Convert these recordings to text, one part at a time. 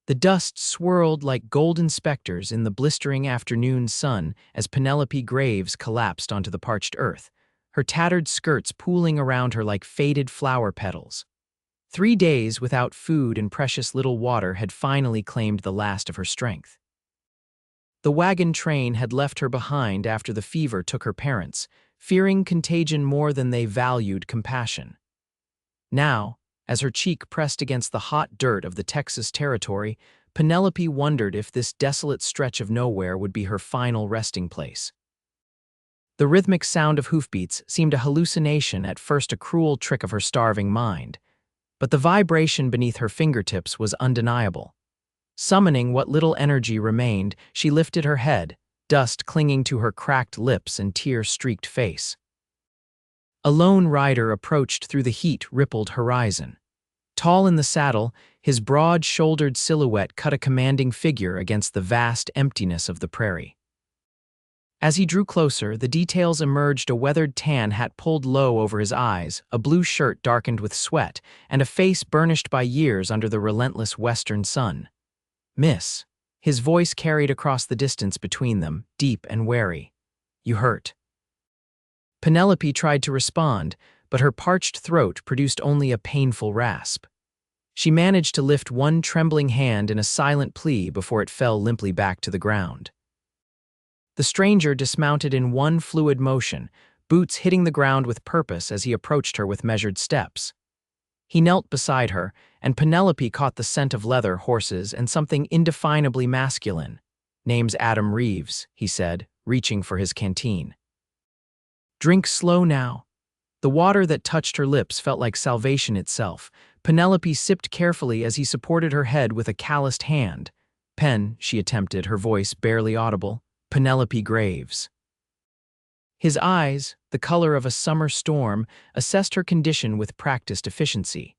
The dust swirled like golden specters in the blistering afternoon sun as Penelope Graves collapsed onto the parched earth, her tattered skirts pooling around her like faded flower petals. 3 days without food and precious little water had finally claimed the last of her strength. The wagon train had left her behind after the fever took her parents, fearing contagion more than they valued compassion. Now, as her cheek pressed against the hot dirt of the Texas territory, Penelope wondered if this desolate stretch of nowhere would be her final resting place. The rhythmic sound of hoofbeats seemed a hallucination, at first a cruel trick of her starving mind, but the vibration beneath her fingertips was undeniable. Summoning what little energy remained, she lifted her head, dust clinging to her cracked lips and tear-streaked face. A lone rider approached through the heat-rippled horizon. Tall in the saddle, his broad-shouldered silhouette cut a commanding figure against the vast emptiness of the prairie. As he drew closer, the details emerged: a weathered tan hat pulled low over his eyes, a blue shirt darkened with sweat, and a face burnished by years under the relentless western sun. "Miss," his voice carried across the distance between them, deep and wary. "You hurt." Penelope tried to respond, but her parched throat produced only a painful rasp. She managed to lift one trembling hand in a silent plea before it fell limply back to the ground. The stranger dismounted in one fluid motion, boots hitting the ground with purpose as he approached her with measured steps. He knelt beside her, and Penelope caught the scent of leather, horses, and something indefinably masculine. "Name's Adam Reeves," he said, reaching for his canteen. "Drink slow now." The water that touched her lips felt like salvation itself. Penelope sipped carefully as he supported her head with a calloused hand. She attempted, her voice barely audible. "Penelope Graves." His eyes, the color of a summer storm, assessed her condition with practiced efficiency.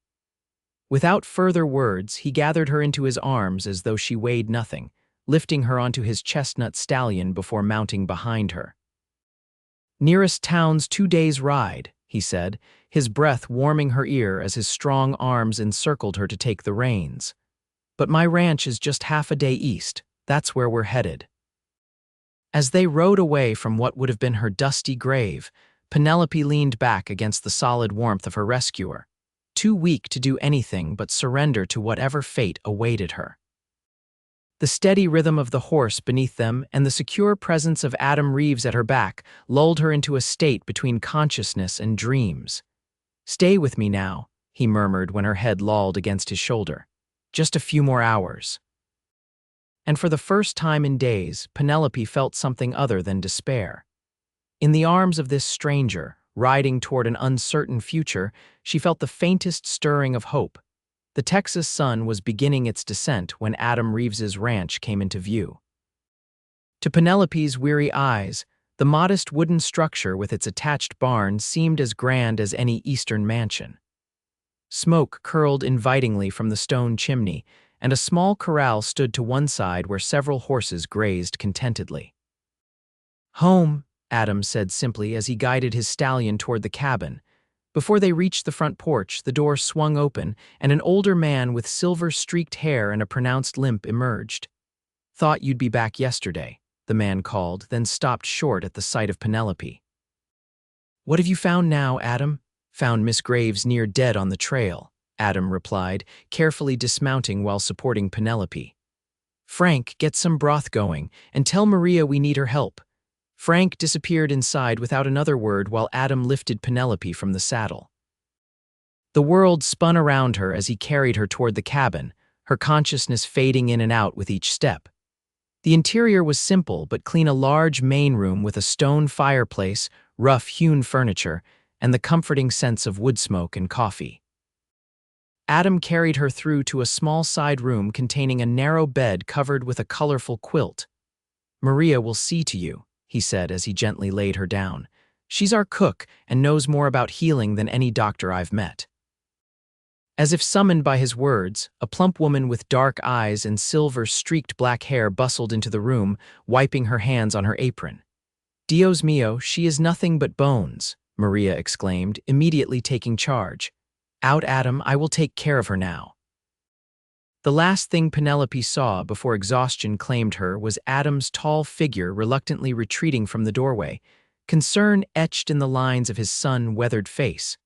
Without further words, he gathered her into his arms as though she weighed nothing, lifting her onto his chestnut stallion before mounting behind her. "Nearest town's 2 days' ride," he said, his breath warming her ear as his strong arms encircled her to take the reins. "But my ranch is just half a day east. That's where we're headed." As they rode away from what would have been her dusty grave, Penelope leaned back against the solid warmth of her rescuer, too weak to do anything but surrender to whatever fate awaited her. The steady rhythm of the horse beneath them and the secure presence of Adam Reeves at her back lulled her into a state between consciousness and dreams. "Stay with me now," he murmured when her head lolled against his shoulder. "Just a few more hours." And for the first time in days, Penelope felt something other than despair. In the arms of this stranger, riding toward an uncertain future, she felt the faintest stirring of hope. The Texas sun was beginning its descent when Adam Reeves's ranch came into view. To Penelope's weary eyes, the modest wooden structure with its attached barn seemed as grand as any eastern mansion. Smoke curled invitingly from the stone chimney, and a small corral stood to one side where several horses grazed contentedly. "Home," Adam said simply as he guided his stallion toward the cabin. Before they reached the front porch, the door swung open, and an older man with silver-streaked hair and a pronounced limp emerged. "Thought you'd be back yesterday," the man called, then stopped short at the sight of Penelope. "What have you found now, Adam?" "Found Miss Graves near dead on the trail," Adam replied, carefully dismounting while supporting Penelope. "Frank, get some broth going, and tell Maria we need her help." Frank disappeared inside without another word while Adam lifted Penelope from the saddle. The world spun around her as he carried her toward the cabin, her consciousness fading in and out with each step. The interior was simple but clean: a large main room with a stone fireplace, rough-hewn furniture, and the comforting sense of wood smoke and coffee. Adam carried her through to a small side room containing a narrow bed covered with a colorful quilt. "Maria will see to you," he said as he gently laid her down. "She's our cook and knows more about healing than any doctor I've met." As if summoned by his words, a plump woman with dark eyes and silver-streaked black hair bustled into the room, wiping her hands on her apron. "Dios mío, she is nothing but bones," Maria exclaimed, immediately taking charge. "Out, Adam, I will take care of her now." The last thing Penelope saw before exhaustion claimed her was Adam's tall figure reluctantly retreating from the doorway, concern etched in the lines of his sun-weathered face.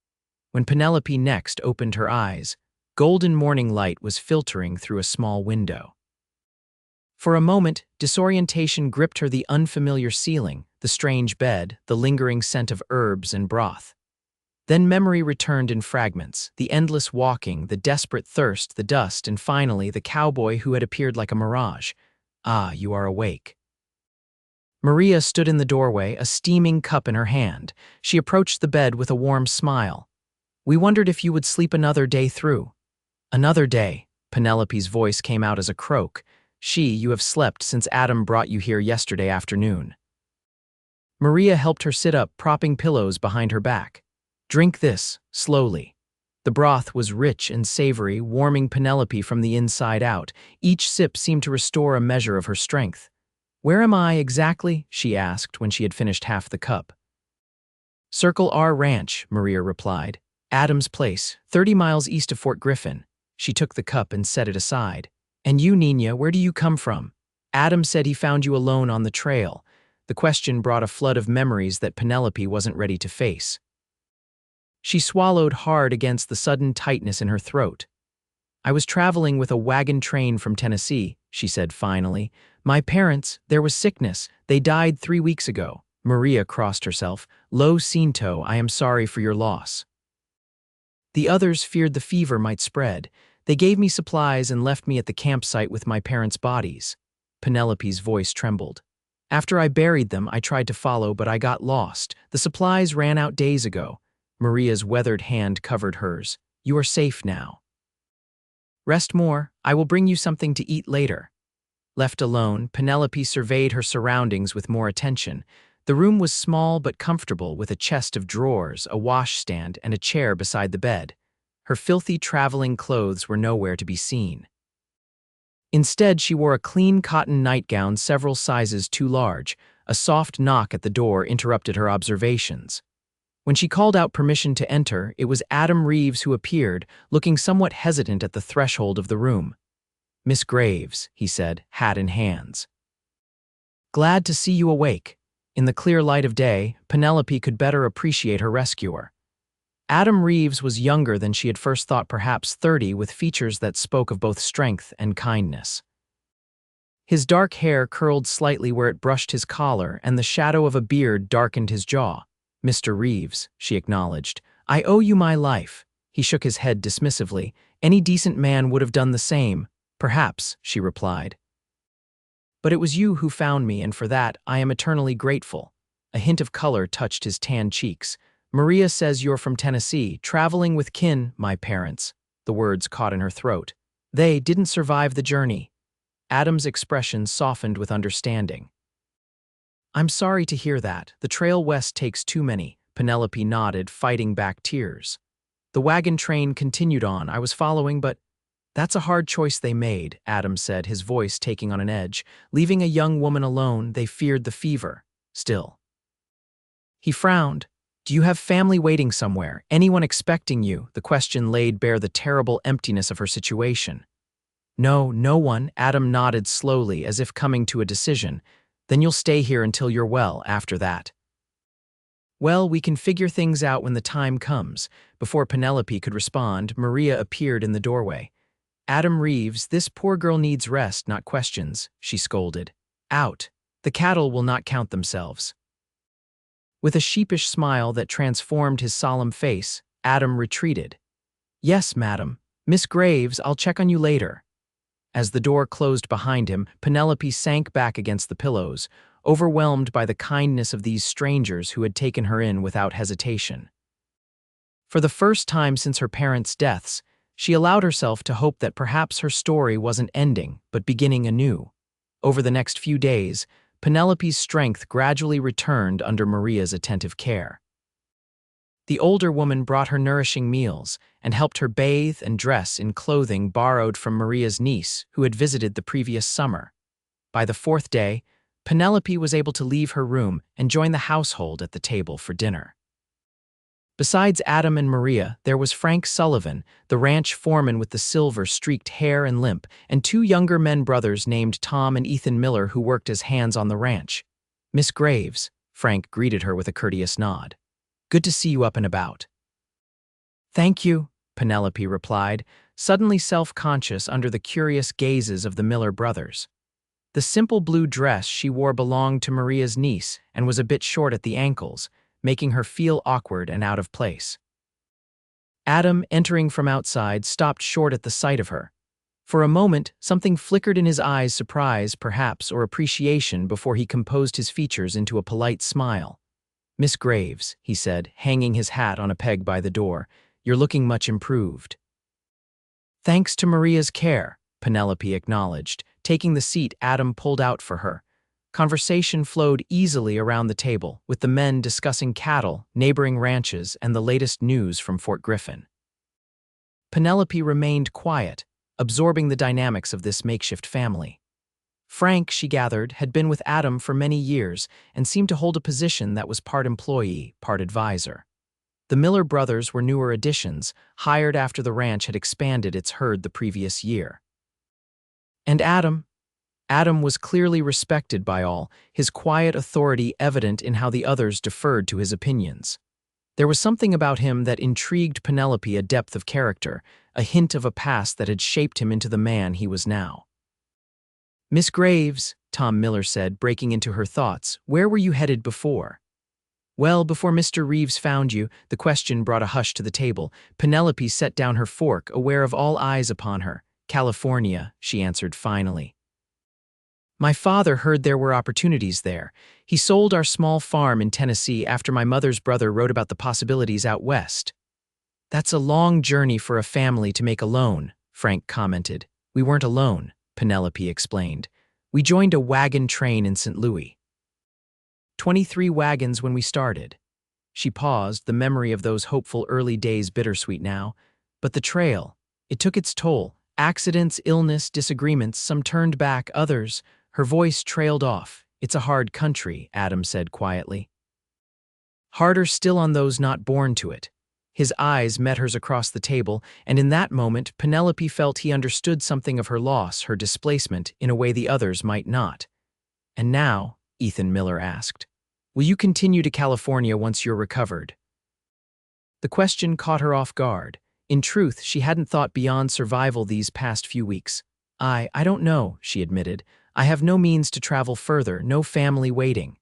When Penelope next opened her eyes, golden morning light was filtering through a small window. For a moment, disorientation gripped her, the unfamiliar ceiling, the strange bed, the lingering scent of herbs and broth. Then memory returned in fragments, the endless walking, the desperate thirst, the dust, and finally the cowboy who had appeared like a mirage. "Ah, you are awake." Maria stood in the doorway, a steaming cup in her hand. She approached the bed with a warm smile. "We wondered if you would sleep another day through." "Another day," Penelope's voice came out as a croak. You have slept since Adam brought you here yesterday afternoon." Maria helped her sit up, propping pillows behind her back. "Drink this, slowly." The broth was rich and savory, warming Penelope from the inside out. Each sip seemed to restore a measure of her strength. "Where am I exactly?" she asked when she had finished half the cup. "Circle R Ranch," Maria replied. "Adam's place, 30 miles east of Fort Griffin." She took the cup and set it aside. "And you, Nina, where do you come from?" "Adam said he found you alone on the trail." The question brought a flood of memories that Penelope wasn't ready to face. She swallowed hard against the sudden tightness in her throat. "I was traveling with a wagon train from Tennessee," she said finally. "My parents, there was sickness. They died 3 weeks ago." Maria crossed herself. "Lo siento, I am sorry for your loss." "The others feared the fever might spread. They gave me supplies and left me at the campsite with my parents' bodies." Penelope's voice trembled. "After I buried them, I tried to follow, but I got lost. The supplies ran out days ago." Maria's weathered hand covered hers. "You are safe now. Rest more. I will bring you something to eat later." Left alone, Penelope surveyed her surroundings with more attention. The room was small but comfortable, with a chest of drawers, a washstand, and a chair beside the bed. Her filthy traveling clothes were nowhere to be seen. Instead, she wore a clean cotton nightgown several sizes too large. A soft knock at the door interrupted her observations. When she called out permission to enter, it was Adam Reeves who appeared, looking somewhat hesitant at the threshold of the room. "Miss Graves," he said, hat in hands. "Glad to see you awake." In the clear light of day, Penelope could better appreciate her rescuer. Adam Reeves was younger than she had first thought, perhaps 30, with features that spoke of both strength and kindness. His dark hair curled slightly where it brushed his collar, and the shadow of a beard darkened his jaw. "Mr. Reeves," she acknowledged, "I owe you my life." He shook his head dismissively. "Any decent man would have done the same." "Perhaps," she replied. "But it was you who found me, and for that I am eternally grateful." A hint of color touched his tanned cheeks. "Maria says you're from Tennessee, traveling with kin, my parents." The words caught in her throat. "They didn't survive the journey." Adam's expression softened with understanding. "I'm sorry to hear that. The trail west takes too many." Penelope nodded, fighting back tears. "The wagon train continued on. I was following, but—" "That's a hard choice they made," Adam said, his voice taking on an edge. "Leaving a young woman alone, they feared the fever. Still." He frowned. "Do you have family waiting somewhere? Anyone expecting you?" The question laid bare the terrible emptiness of her situation. "No, no one." Adam nodded slowly, as if coming to a decision. "Then you'll stay here until you're well after that." "Well, we can figure things out when the time comes." Before Penelope could respond, Maria appeared in the doorway. "Adam Reeves, this poor girl needs rest, not questions," she scolded. "Out. The cattle will not count themselves." With a sheepish smile that transformed his solemn face, Adam retreated. "Yes, madam. Miss Graves, I'll check on you later." As the door closed behind him, Penelope sank back against the pillows, overwhelmed by the kindness of these strangers who had taken her in without hesitation. For the first time since her parents' deaths, she allowed herself to hope that perhaps her story wasn't ending, but beginning anew. Over the next few days, Penelope's strength gradually returned under Maria's attentive care. The older woman brought her nourishing meals and helped her bathe and dress in clothing borrowed from Maria's niece, who had visited the previous summer. By the 4th day, Penelope was able to leave her room and join the household at the table for dinner. Besides Adam and Maria, there was Frank Sullivan, the ranch foreman with the silver-streaked hair and limp, and two younger men brothers named Tom and Ethan Miller who worked as hands on the ranch. "Miss Graves," Frank greeted her with a courteous nod. "Good to see you up and about." "Thank you," Penelope replied, suddenly self-conscious under the curious gazes of the Miller brothers. The simple blue dress she wore belonged to Maria's niece and was a bit short at the ankles, making her feel awkward and out of place. Adam, entering from outside, stopped short at the sight of her. For a moment, something flickered in his eyes, surprise, perhaps, or appreciation, before he composed his features into a polite smile. "Miss Graves," he said, hanging his hat on a peg by the door, "you're looking much improved." "Thanks to Maria's care," Penelope acknowledged, taking the seat Adam pulled out for her. Conversation flowed easily around the table, with the men discussing cattle, neighboring ranches, and the latest news from Fort Griffin. Penelope remained quiet, absorbing the dynamics of this makeshift family. Frank, she gathered, had been with Adam for many years and seemed to hold a position that was part employee, part advisor. The Miller brothers were newer additions, hired after the ranch had expanded its herd the previous year. And Adam was clearly respected by all, his quiet authority evident in how the others deferred to his opinions. There was something about him that intrigued Penelope, a depth of character, a hint of a past that had shaped him into the man he was now. "Miss Graves," Tom Miller said, breaking into her thoughts, "where were you headed before?" "Well, before Mr. Reeves found you," the question brought a hush to the table. Penelope set down her fork, aware of all eyes upon her. "California," she answered finally. "My father heard there were opportunities there. He sold our small farm in Tennessee after my mother's brother wrote about the possibilities out west." "That's a long journey for a family to make alone," Frank commented. "We weren't alone," Penelope explained. "We joined a wagon train in St. Louis. 23 wagons when we started." She paused, the memory of those hopeful early days bittersweet now. "But the trail, it took its toll. Accidents, illness, disagreements, some turned back, others." Her voice trailed off. "It's a hard country," Adam said quietly. "Harder still on those not born to it." His eyes met hers across the table, and in that moment Penelope felt he understood something of her loss, her displacement, in a way the others might not. "And now," Ethan Miller asked, "will you continue to California once you're recovered?" The question caught her off guard. In truth, she hadn't thought beyond survival these past few weeks. I don't know," she admitted. "I have no means to travel further, no family waiting."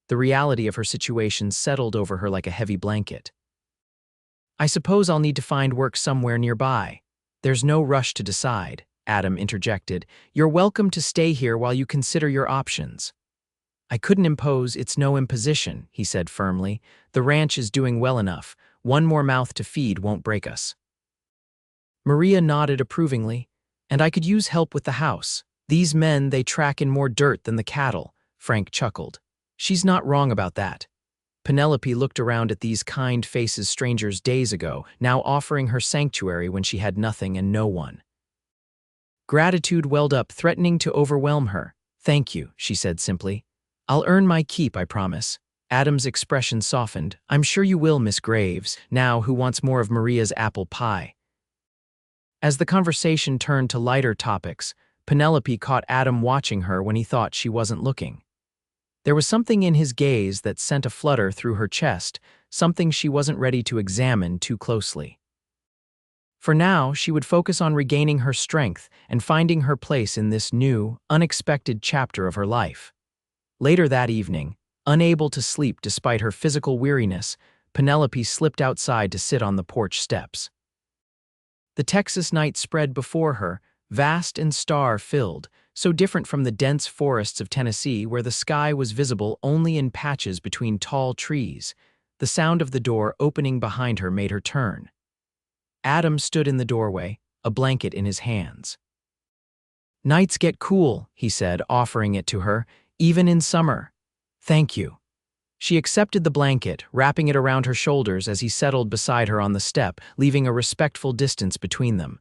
The reality of her situation settled over her like a heavy blanket. "I suppose I'll need to find work somewhere nearby." "There's no rush to decide," Adam interjected. "You're welcome to stay here while you consider your options." "I couldn't impose, it's no imposition," he said firmly. "The ranch is doing well enough. One more mouth to feed won't break us." Maria nodded approvingly. "And I could use help with the house. These men, they track in more dirt than the cattle," Frank chuckled. "She's not wrong about that." Penelope looked around at these kind faces, strangers days ago, now offering her sanctuary when she had nothing and no one. Gratitude welled up, threatening to overwhelm her. "Thank you," she said simply. "I'll earn my keep, I promise." Adam's expression softened. "I'm sure you will, Miss Graves, now who wants more of Maria's apple pie?" As the conversation turned to lighter topics, Penelope caught Adam watching her when he thought she wasn't looking. There was something in his gaze that sent a flutter through her chest, something she wasn't ready to examine too closely. For now, she would focus on regaining her strength and finding her place in this new, unexpected chapter of her life. Later that evening, unable to sleep despite her physical weariness, Penelope slipped outside to sit on the porch steps. The Texas night spread before her, vast and star-filled, so different from the dense forests of Tennessee where the sky was visible only in patches between tall trees. The sound of the door opening behind her made her turn. Adam stood in the doorway, a blanket in his hands. "Nights get cool," he said, offering it to her, "even in summer." "Thank you." She accepted the blanket, wrapping it around her shoulders as he settled beside her on the step, leaving a respectful distance between them.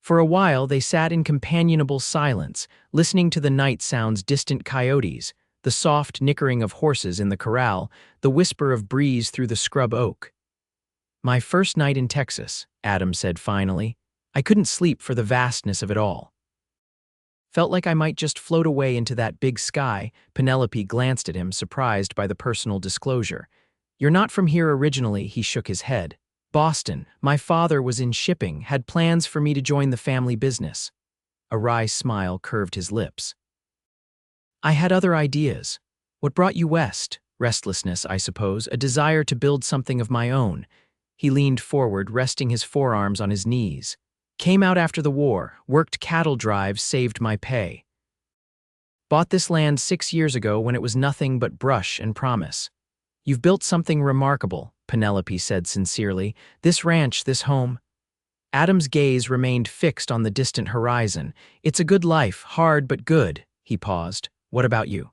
For a while they sat in companionable silence, listening to the night sounds, distant coyotes, the the soft nickering of horses in the corral, the whisper of breeze through the scrub oak. "My first night in Texas," Adam said finally. "I couldn't sleep for the vastness of it all. Felt like I might just float away into that big sky." Penelope glanced at him, surprised by the personal disclosure. "You're not from here originally," he shook his head. "Boston. My father was in shipping, had plans for me to join the family business." A wry smile curved his lips. "I had other ideas. What brought you west? Restlessness, I suppose, a desire to build something of my own." He leaned forward, resting his forearms on his knees. "Came out after the war, worked cattle drives, saved my pay. Bought this land 6 years ago when it was nothing but brush and promise." "You've built something remarkable," Penelope said sincerely. "This ranch, this home." Adam's gaze remained fixed on the distant horizon. "It's a good life, hard but good." He paused. "What about you?"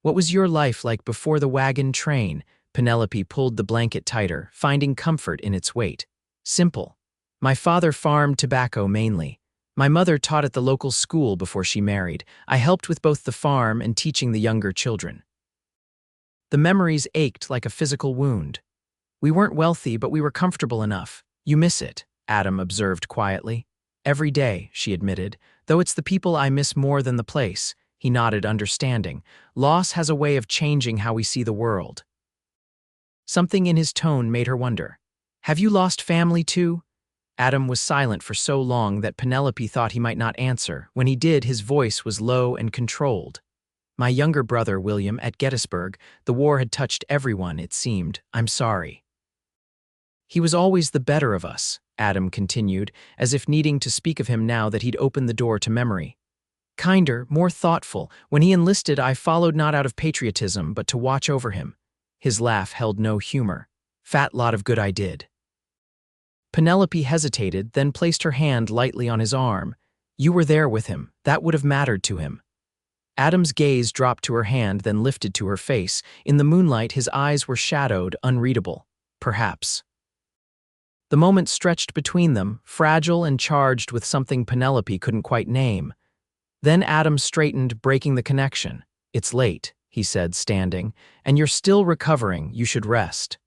"What was your life like before the wagon train?" Penelope pulled the blanket tighter, finding comfort in its weight. "Simple. My father farmed tobacco mainly. My mother taught at the local school before she married. I helped with both the farm and teaching the younger children." The memories ached like a physical wound. "We weren't wealthy, but we were comfortable enough. You miss it," Adam observed quietly. "Every day," she admitted, "though it's the people I miss more than the place." He nodded, understanding. Loss has a way of changing how we see the world. Something in his tone made her wonder. "Have you lost family too?" Adam was silent for so long that Penelope thought he might not answer. When he did, his voice was low and controlled. "My younger brother, William, at Gettysburg. The war had touched everyone, it seemed. I'm sorry." "He was always the better of us," Adam continued, as if needing to speak of him now that he'd opened the door to memory. "Kinder, more thoughtful. When he enlisted, I followed not out of patriotism, but to watch over him." His laugh held no humor. "Fat lot of good I did." Penelope hesitated, then placed her hand lightly on his arm. "You were there with him. That would have mattered to him." Adam's gaze dropped to her hand, then lifted to her face. In the moonlight, his eyes were shadowed, unreadable. "Perhaps." The moment stretched between them, fragile and charged with something Penelope couldn't quite name. Then Adam straightened, breaking the connection. "It's late," he said, standing, "and you're still recovering. You should rest."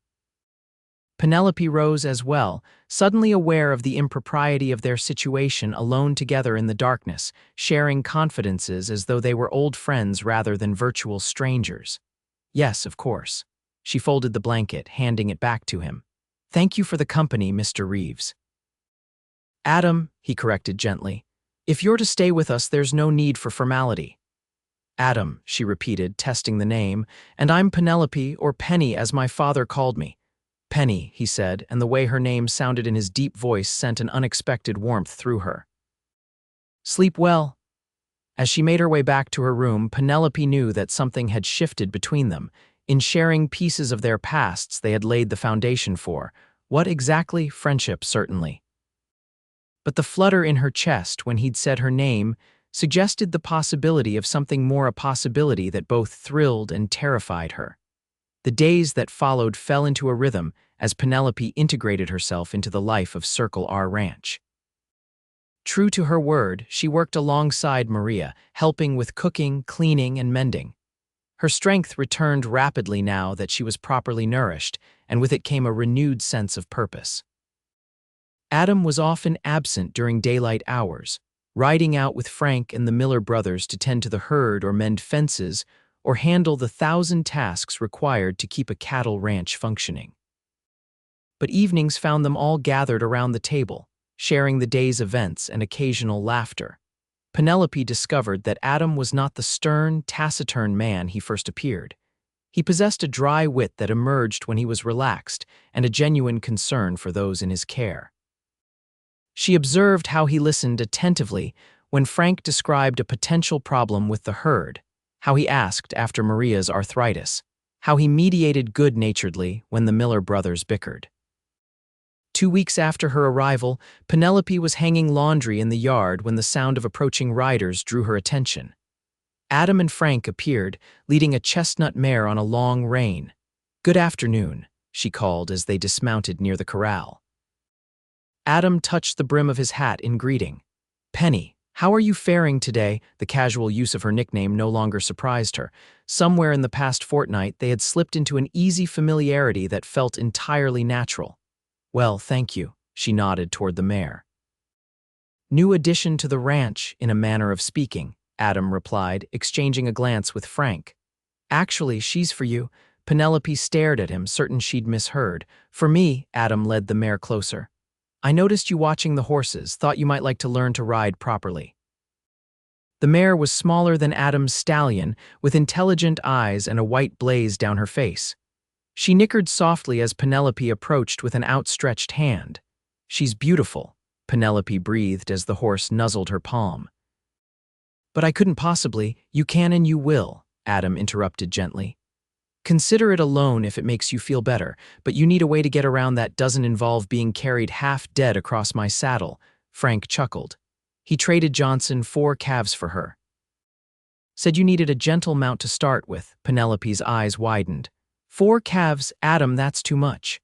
Penelope rose as well, suddenly aware of the impropriety of their situation alone together in the darkness, sharing confidences as though they were old friends rather than virtual strangers. "Yes, of course." She folded the blanket, handing it back to him. "Thank you for the company, Mr. Reeves." "Adam," he corrected gently. "If you're to stay with us, there's no need for formality." "Adam," she repeated, testing the name, "and I'm Penelope, or Penny as my father called me." "Penny," he said, and the way her name sounded in his deep voice sent an unexpected warmth through her. "Sleep well." As she made her way back to her room, Penelope knew that something had shifted between them. In sharing pieces of their pasts they had laid the foundation for. What exactly? Friendship, certainly. But the flutter in her chest when he'd said her name suggested the possibility of something more, a possibility that both thrilled and terrified her. The days that followed fell into a rhythm as Penelope integrated herself into the life of Circle R Ranch. True to her word, she worked alongside Maria, helping with cooking, cleaning, and mending. Her strength returned rapidly now that she was properly nourished, and with it came a renewed sense of purpose. Adam was often absent during daylight hours, riding out with Frank and the Miller brothers to tend to the herd or mend fences or handle the 1,000 tasks required to keep a cattle ranch functioning. But evenings found them all gathered around the table, sharing the day's events and occasional laughter. Penelope discovered that Adam was not the stern, taciturn man he first appeared. He possessed a dry wit that emerged when he was relaxed and a genuine concern for those in his care. She observed how he listened attentively when Frank described a potential problem with the herd, how he asked after Maria's arthritis, how he mediated good-naturedly when the Miller brothers bickered. 2 weeks after her arrival, Penelope was hanging laundry in the yard when the sound of approaching riders drew her attention. Adam and Frank appeared, leading a chestnut mare on a long rein. "Good afternoon," she called as they dismounted near the corral. Adam touched the brim of his hat in greeting. "Penny, "How are you faring today?" The casual use of her nickname no longer surprised her. Somewhere in the past fortnight, they had slipped into an easy familiarity that felt entirely natural. "Well, thank you," she nodded toward the mare. "New addition to the ranch, in a manner of speaking," Adam replied, exchanging a glance with Frank. "Actually, she's for you." Penelope stared at him, certain she'd misheard. "For me," Adam led the mare closer. "I noticed you watching the horses, thought you might like to learn to ride properly." The mare was smaller than Adam's stallion, with intelligent eyes and a white blaze down her face. She nickered softly as Penelope approached with an outstretched hand. "She's beautiful," Penelope breathed as the horse nuzzled her palm. "But I couldn't possibly." "You can and you will," Adam interrupted gently. "Consider it a loan if it makes you feel better, but you need a way to get around that doesn't involve being carried half dead across my saddle." Frank chuckled. He traded Johnson 4 calves for her. "Said you needed a gentle mount to start with." Penelope's eyes widened. 4 calves, Adam, that's too much."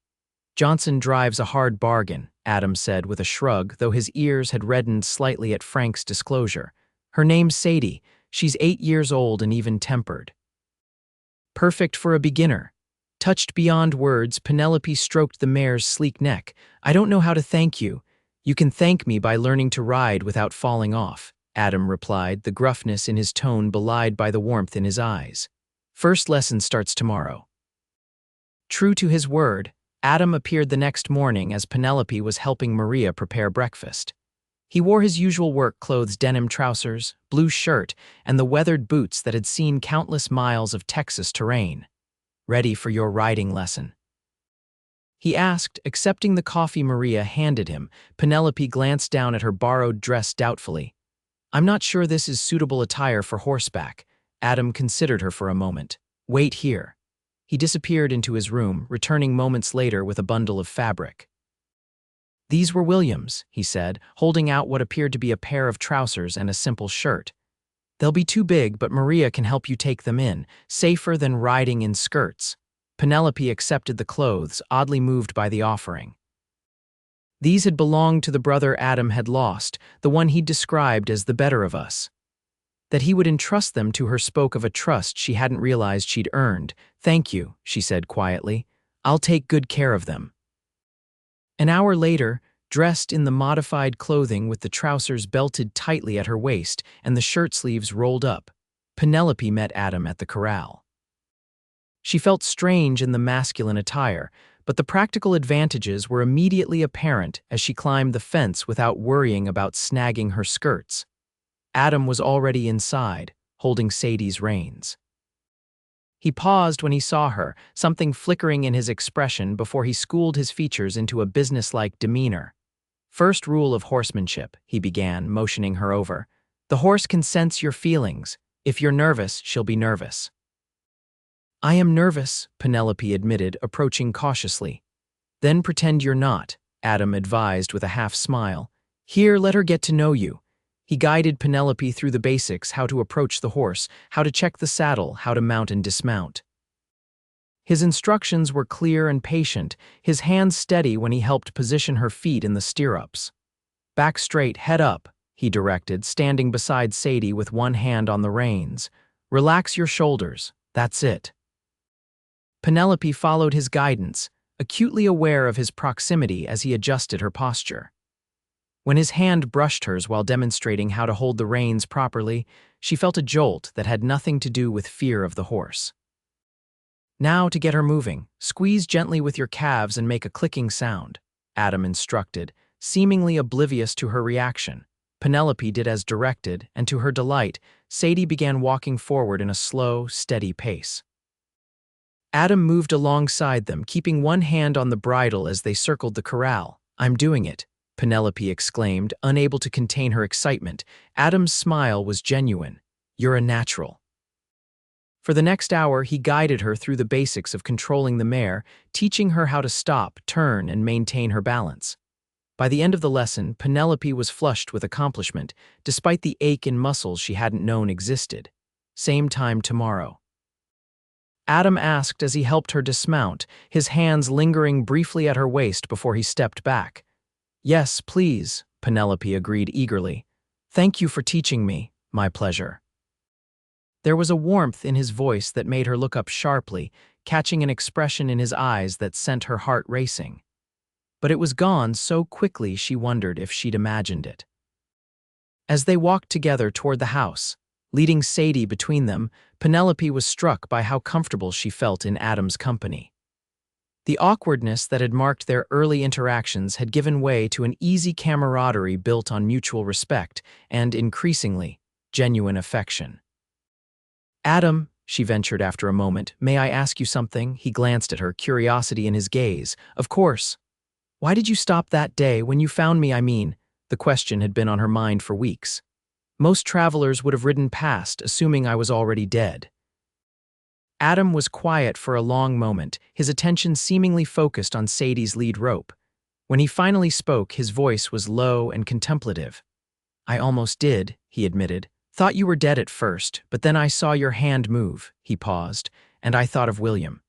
"Johnson drives a hard bargain," Adam said with a shrug, though his ears had reddened slightly at Frank's disclosure. "Her name's Sadie. She's 8 years old and even-tempered. Perfect for a beginner." Touched beyond words, Penelope stroked the mare's sleek neck. "I don't know how to thank you." "You can thank me by learning to ride without falling off," Adam replied, the gruffness in his tone belied by the warmth in his eyes. "First lesson starts tomorrow." True to his word, Adam appeared the next morning as Penelope was helping Maria prepare breakfast. He wore his usual work clothes, denim trousers, blue shirt, and the weathered boots that had seen countless miles of Texas terrain. "Ready for your riding lesson?" he asked, accepting the coffee Maria handed him. Penelope glanced down at her borrowed dress doubtfully. "I'm not sure this is suitable attire for horseback." Adam considered her for a moment. "Wait here." He disappeared into his room, returning moments later with a bundle of fabric. "These were William's," he said, holding out what appeared to be a pair of trousers and a simple shirt. "They'll be too big, but Maria can help you take them in, safer than riding in skirts." Penelope accepted the clothes, oddly moved by the offering. These had belonged to the brother Adam had lost, the one he'd described as the better of us. That he would entrust them to her spoke of a trust she hadn't realized she'd earned. "Thank you," she said quietly. "I'll take good care of them." An hour later, dressed in the modified clothing with the trousers belted tightly at her waist and the shirt sleeves rolled up, Penelope met Adam at the corral. She felt strange in the masculine attire, but the practical advantages were immediately apparent as she climbed the fence without worrying about snagging her skirts. Adam was already inside, holding Sadie's reins. He paused when he saw her, something flickering in his expression before he schooled his features into a businesslike demeanor. "First rule of horsemanship," he began, motioning her over. "The horse can sense your feelings. If you're nervous, she'll be nervous." "I am nervous," Penelope admitted, approaching cautiously. "Then pretend you're not," Adam advised with a half-smile. "Here, let her get to know you." He guided Penelope through the basics: how to approach the horse, how to check the saddle, how to mount and dismount. His instructions were clear and patient, his hands steady when he helped position her feet in the stirrups. "Back straight, head up," he directed, standing beside Sadie with one hand on the reins. "Relax your shoulders, that's it." Penelope followed his guidance, acutely aware of his proximity as he adjusted her posture. When his hand brushed hers while demonstrating how to hold the reins properly, she felt a jolt that had nothing to do with fear of the horse. "Now to get her moving, squeeze gently with your calves and make a clicking sound," Adam instructed, seemingly oblivious to her reaction. Penelope did as directed, and to her delight, Sadie began walking forward in a slow, steady pace. Adam moved alongside them, keeping one hand on the bridle as they circled the corral. "I'm doing it," Penelope exclaimed, unable to contain her excitement. Adam's smile was genuine. "You're a natural." For the next hour, he guided her through the basics of controlling the mare, teaching her how to stop, turn, and maintain her balance. By the end of the lesson, Penelope was flushed with accomplishment, despite the ache in muscles she hadn't known existed. "Same time tomorrow?" Adam asked as he helped her dismount, his hands lingering briefly at her waist before he stepped back. "Yes, please," Penelope agreed eagerly. Thank you for teaching me. My pleasure. There was a warmth in his voice that made her look up sharply, catching an expression in his eyes that sent her heart racing. But it was gone so quickly she wondered if she'd imagined it. As they walked together toward the house, leading Sadie between them, Penelope was struck by how comfortable she felt in Adam's company. The awkwardness that had marked their early interactions had given way to an easy camaraderie built on mutual respect and, increasingly, genuine affection. "Adam," she ventured after a moment, "may I ask you something?" He glanced at her, curiosity in his gaze. "Of course. Why did you stop that day when you found me, I mean?" The question had been on her mind for weeks. Most travelers would have ridden past, assuming I was already dead. Adam was quiet for a long moment, his attention seemingly focused on Sadie's lead rope. When he finally spoke, his voice was low and contemplative. "I almost did," he admitted. "Thought you were dead at first, but then I saw your hand move," he paused, "and I thought of William.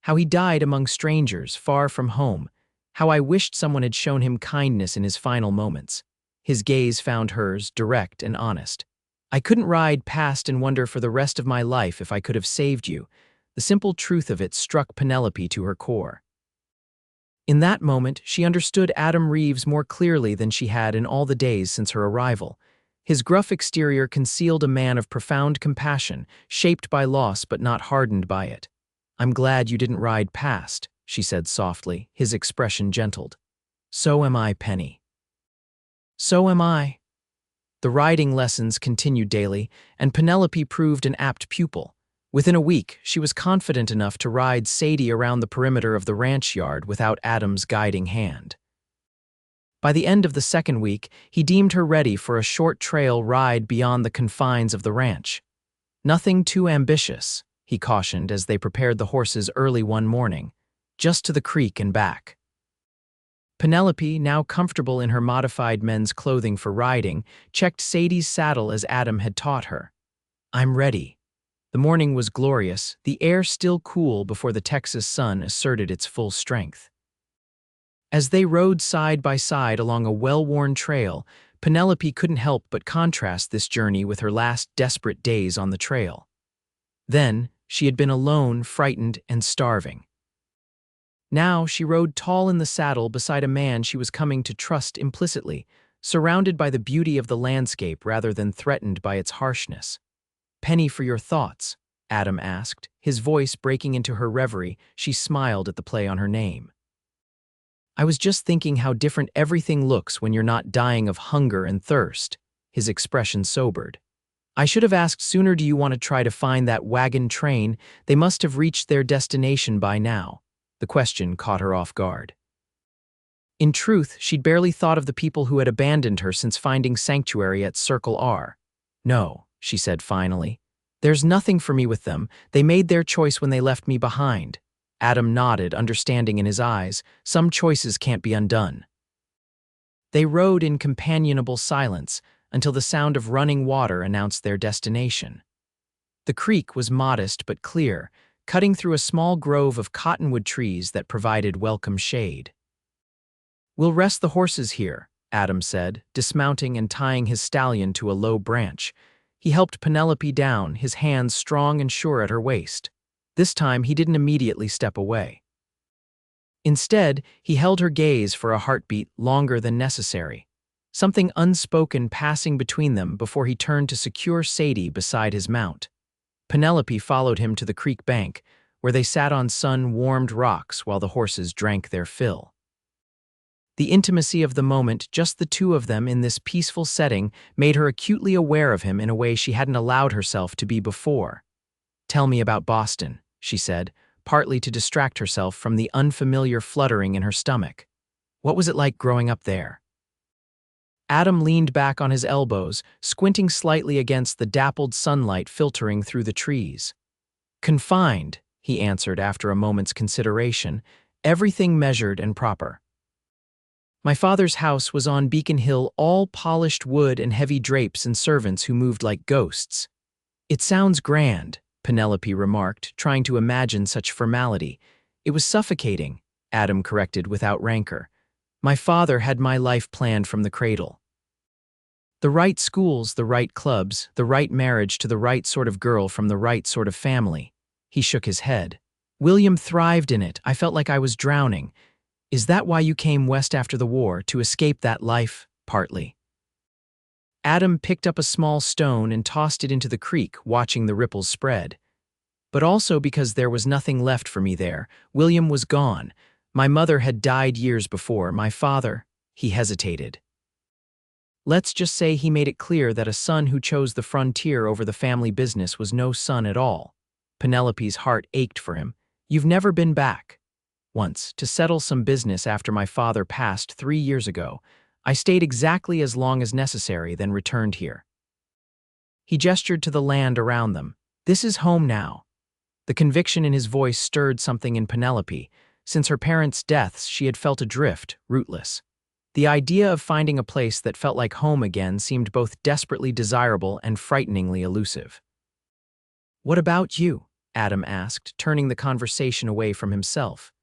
How he died among strangers, far from home. How I wished someone had shown him kindness in his final moments." His gaze found hers, direct and honest. "I couldn't ride past and wonder for the rest of my life if I could have saved you." The simple truth of it struck Penelope to her core. In that moment, she understood Adam Reeves more clearly than she had in all the days since her arrival. His gruff exterior concealed a man of profound compassion, shaped by loss but not hardened by it. "I'm glad you didn't ride past," she said softly, his expression gentled. "So am I, Penny." "So am I." The riding lessons continued daily, and Penelope proved an apt pupil. Within a week, she was confident enough to ride Sadie around the perimeter of the ranch yard without Adam's guiding hand. By the end of the second week, he deemed her ready for a short trail ride beyond the confines of the ranch. "Nothing too ambitious," he cautioned as they prepared the horses early one morning, "just to the creek and back." Penelope, now comfortable in her modified men's clothing for riding, checked Sadie's saddle as Adam had taught her. "I'm ready." The morning was glorious, the air still cool before the Texas sun asserted its full strength. As they rode side by side along a well-worn trail, Penelope couldn't help but contrast this journey with her last desperate days on the trail. Then, she had been alone, frightened, and starving. Now she rode tall in the saddle beside a man she was coming to trust implicitly, surrounded by the beauty of the landscape rather than threatened by its harshness. "Penny, for your thoughts?" Adam asked, his voice breaking into her reverie. She smiled at the play on her name. "I was just thinking how different everything looks when you're not dying of hunger and thirst." His expression sobered. "I should have asked sooner, do you want to try to find that wagon train? They must have reached their destination by now." The question caught her off guard. In truth, she'd barely thought of the people who had abandoned her since finding sanctuary at Circle R. "No," she said finally. "There's nothing for me with them. They made their choice when they left me behind." Adam nodded, understanding in his eyes. Some choices can't be undone. They rode in companionable silence until the sound of running water announced their destination. The creek was modest but clear, cutting through a small grove of cottonwood trees that provided welcome shade. "We'll rest the horses here," Adam said, dismounting and tying his stallion to a low branch. He helped Penelope down, his hands strong and sure at her waist. This time he didn't immediately step away. Instead, he held her gaze for a heartbeat longer than necessary, something unspoken passing between them before he turned to secure Sadie beside his mount. Penelope followed him to the creek bank, where they sat on sun-warmed rocks while the horses drank their fill. The intimacy of the moment, just the two of them in this peaceful setting, made her acutely aware of him in a way she hadn't allowed herself to be before. "Tell me about Boston," she said, partly to distract herself from the unfamiliar fluttering in her stomach. "What was it like growing up there?" Adam leaned back on his elbows, squinting slightly against the dappled sunlight filtering through the trees. "Confined," he answered after a moment's consideration, "everything measured and proper. My father's house was on Beacon Hill, all polished wood and heavy drapes and servants who moved like ghosts." "It sounds grand," Penelope remarked, trying to imagine such formality. "It was suffocating," Adam corrected without rancor. "My father had my life planned from the cradle." The right schools, the right clubs, the right marriage to the right sort of girl from the right sort of family. He shook his head. William thrived in it. I felt like I was drowning. Is that why you came west after the war, to escape that life? Partly. Adam picked up a small stone and tossed it into the creek, watching the ripples spread. But also because there was nothing left for me there. William was gone. My mother had died years before. My father, he hesitated. Let's just say he made it clear that a son who chose the frontier over the family business was no son at all. Penelope's heart ached for him. You've never been back. Once, to settle some business after my father passed 3 years ago. I stayed exactly as long as necessary, then returned here. He gestured to the land around them. This is home now. The conviction in his voice stirred something in Penelope. Since her parents' deaths, she had felt adrift, rootless. The idea of finding a place that felt like home again seemed both desperately desirable and frighteningly elusive. What about you? Adam asked, turning the conversation away from himself.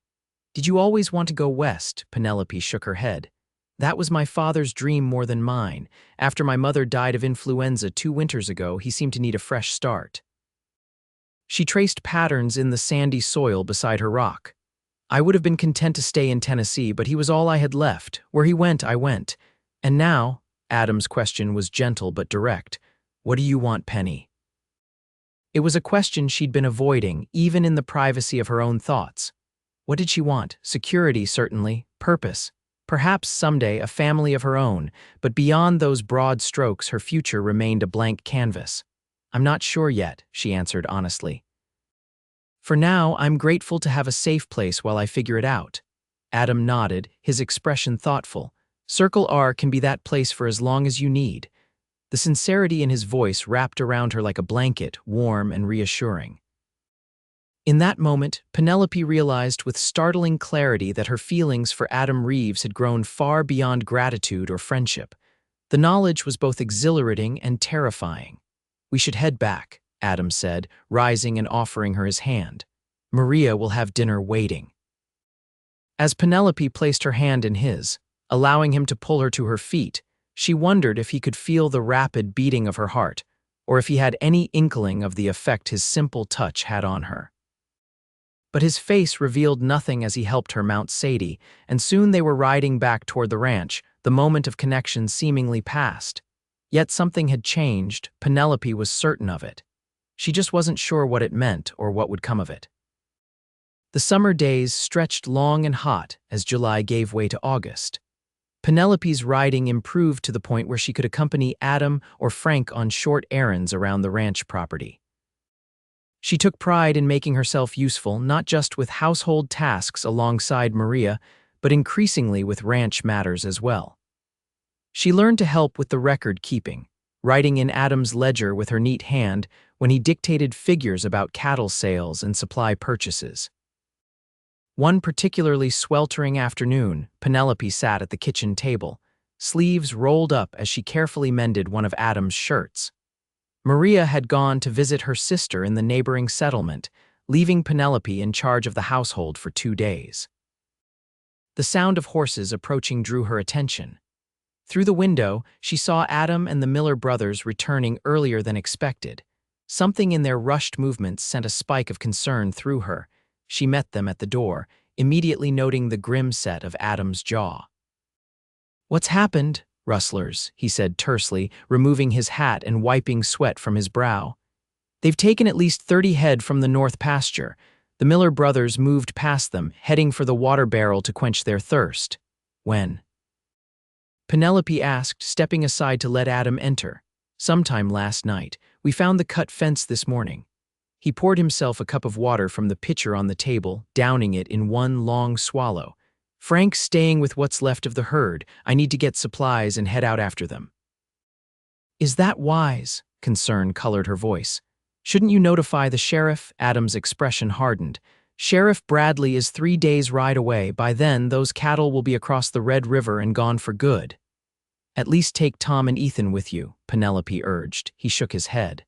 Did you always want to go west? Penelope shook her head. That was my father's dream more than mine. After my mother died of influenza 2 winters ago, he seemed to need a fresh start. She traced patterns in the sandy soil beside her rock. I would have been content to stay in Tennessee, but he was all I had left. Where he went, I went. And now, Adam's question was gentle but direct. What do you want, Penny? It was a question she'd been avoiding, even in the privacy of her own thoughts. What did she want? Security, certainly. Purpose. Perhaps someday a family of her own, but beyond those broad strokes, her future remained a blank canvas. I'm not sure yet, she answered honestly. For now, I'm grateful to have a safe place while I figure it out. Adam nodded, his expression thoughtful. Circle R can be that place for as long as you need. The sincerity in his voice wrapped around her like a blanket, warm and reassuring. In that moment, Penelope realized with startling clarity that her feelings for Adam Reeves had grown far beyond gratitude or friendship. The knowledge was both exhilarating and terrifying. We should head back, Adam said, rising and offering her his hand. Maria will have dinner waiting. As Penelope placed her hand in his, allowing him to pull her to her feet, she wondered if he could feel the rapid beating of her heart, or if he had any inkling of the effect his simple touch had on her. But his face revealed nothing as he helped her mount Sadie, and soon they were riding back toward the ranch, the moment of connection seemingly past. Yet something had changed. Penelope was certain of it. She just wasn't sure what it meant or what would come of it. The summer days stretched long and hot as July gave way to August. Penelope's riding improved to the point where she could accompany Adam or Frank on short errands around the ranch property. She took pride in making herself useful not just with household tasks alongside Maria, but increasingly with ranch matters as well. She learned to help with the record-keeping, writing in Adam's ledger with her neat hand when he dictated figures about cattle sales and supply purchases. One particularly sweltering afternoon, Penelope sat at the kitchen table, sleeves rolled up as she carefully mended one of Adam's shirts. Maria had gone to visit her sister in the neighboring settlement, leaving Penelope in charge of the household for 2 days. The sound of horses approaching drew her attention. Through the window, she saw Adam and the Miller brothers returning earlier than expected. Something in their rushed movements sent a spike of concern through her. She met them at the door, immediately noting the grim set of Adam's jaw. "What's happened, rustlers?" he said tersely, removing his hat and wiping sweat from his brow. "They've taken at least 30 head from the north pasture." The Miller brothers moved past them, heading for the water barrel to quench their thirst. "When?" Penelope asked, stepping aside to let Adam enter. "Sometime last night. We found the cut fence this morning." He poured himself a cup of water from the pitcher on the table, downing it in one long swallow. "Frank's staying with what's left of the herd. I need to get supplies and head out after them." "Is that wise?" Concern colored her voice. "Shouldn't you notify the sheriff?" Adam's expression hardened. "Sheriff Bradley is 3 days' ride away. By then, those cattle will be across the Red River and gone for good." "At least take Tom and Ethan with you," Penelope urged. He shook his head.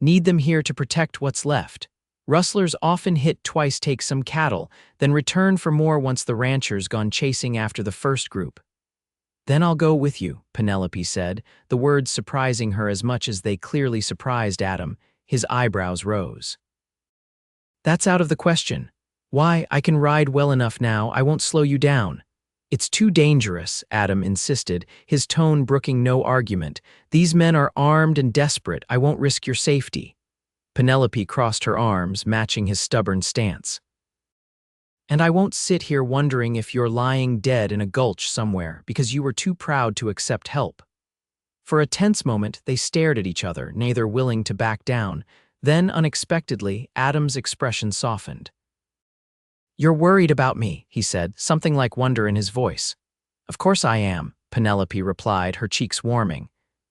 "Need them here to protect what's left. Rustlers often hit twice, take some cattle, then return for more once the ranchers gone chasing after the first group." Then I'll go with you, Penelope said, the words surprising her as much as they clearly surprised Adam. His eyebrows rose. That's out of the question. Why, I can ride well enough now, I won't slow you down. It's too dangerous, Adam insisted, his tone brooking no argument. These men are armed and desperate, I won't risk your safety. Penelope crossed her arms, matching his stubborn stance. And I won't sit here wondering if you're lying dead in a gulch somewhere because you were too proud to accept help. For a tense moment, they stared at each other, neither willing to back down. Then, unexpectedly, Adam's expression softened. You're worried about me, he said, something like wonder in his voice. Of course I am, Penelope replied, her cheeks warming.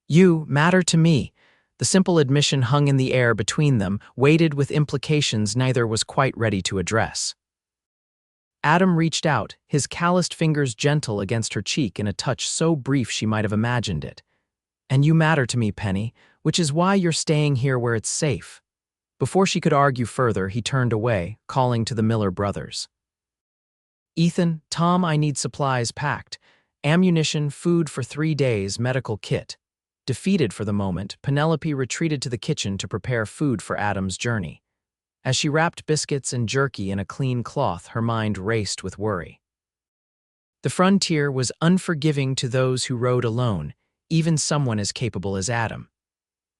You matter to me. The simple admission hung in the air between them, weighted with implications neither was quite ready to address. Adam reached out, his calloused fingers gentle against her cheek in a touch so brief she might have imagined it. And you matter to me, Penny, which is why you're staying here where it's safe. Before she could argue further, he turned away, calling to the Miller brothers. Ethan, Tom, I need supplies packed. Ammunition, food for 3 days, medical kit. Defeated for the moment, Penelope retreated to the kitchen to prepare food for Adam's journey. As she wrapped biscuits and jerky in a clean cloth, her mind raced with worry. The frontier was unforgiving to those who rode alone, even someone as capable as Adam.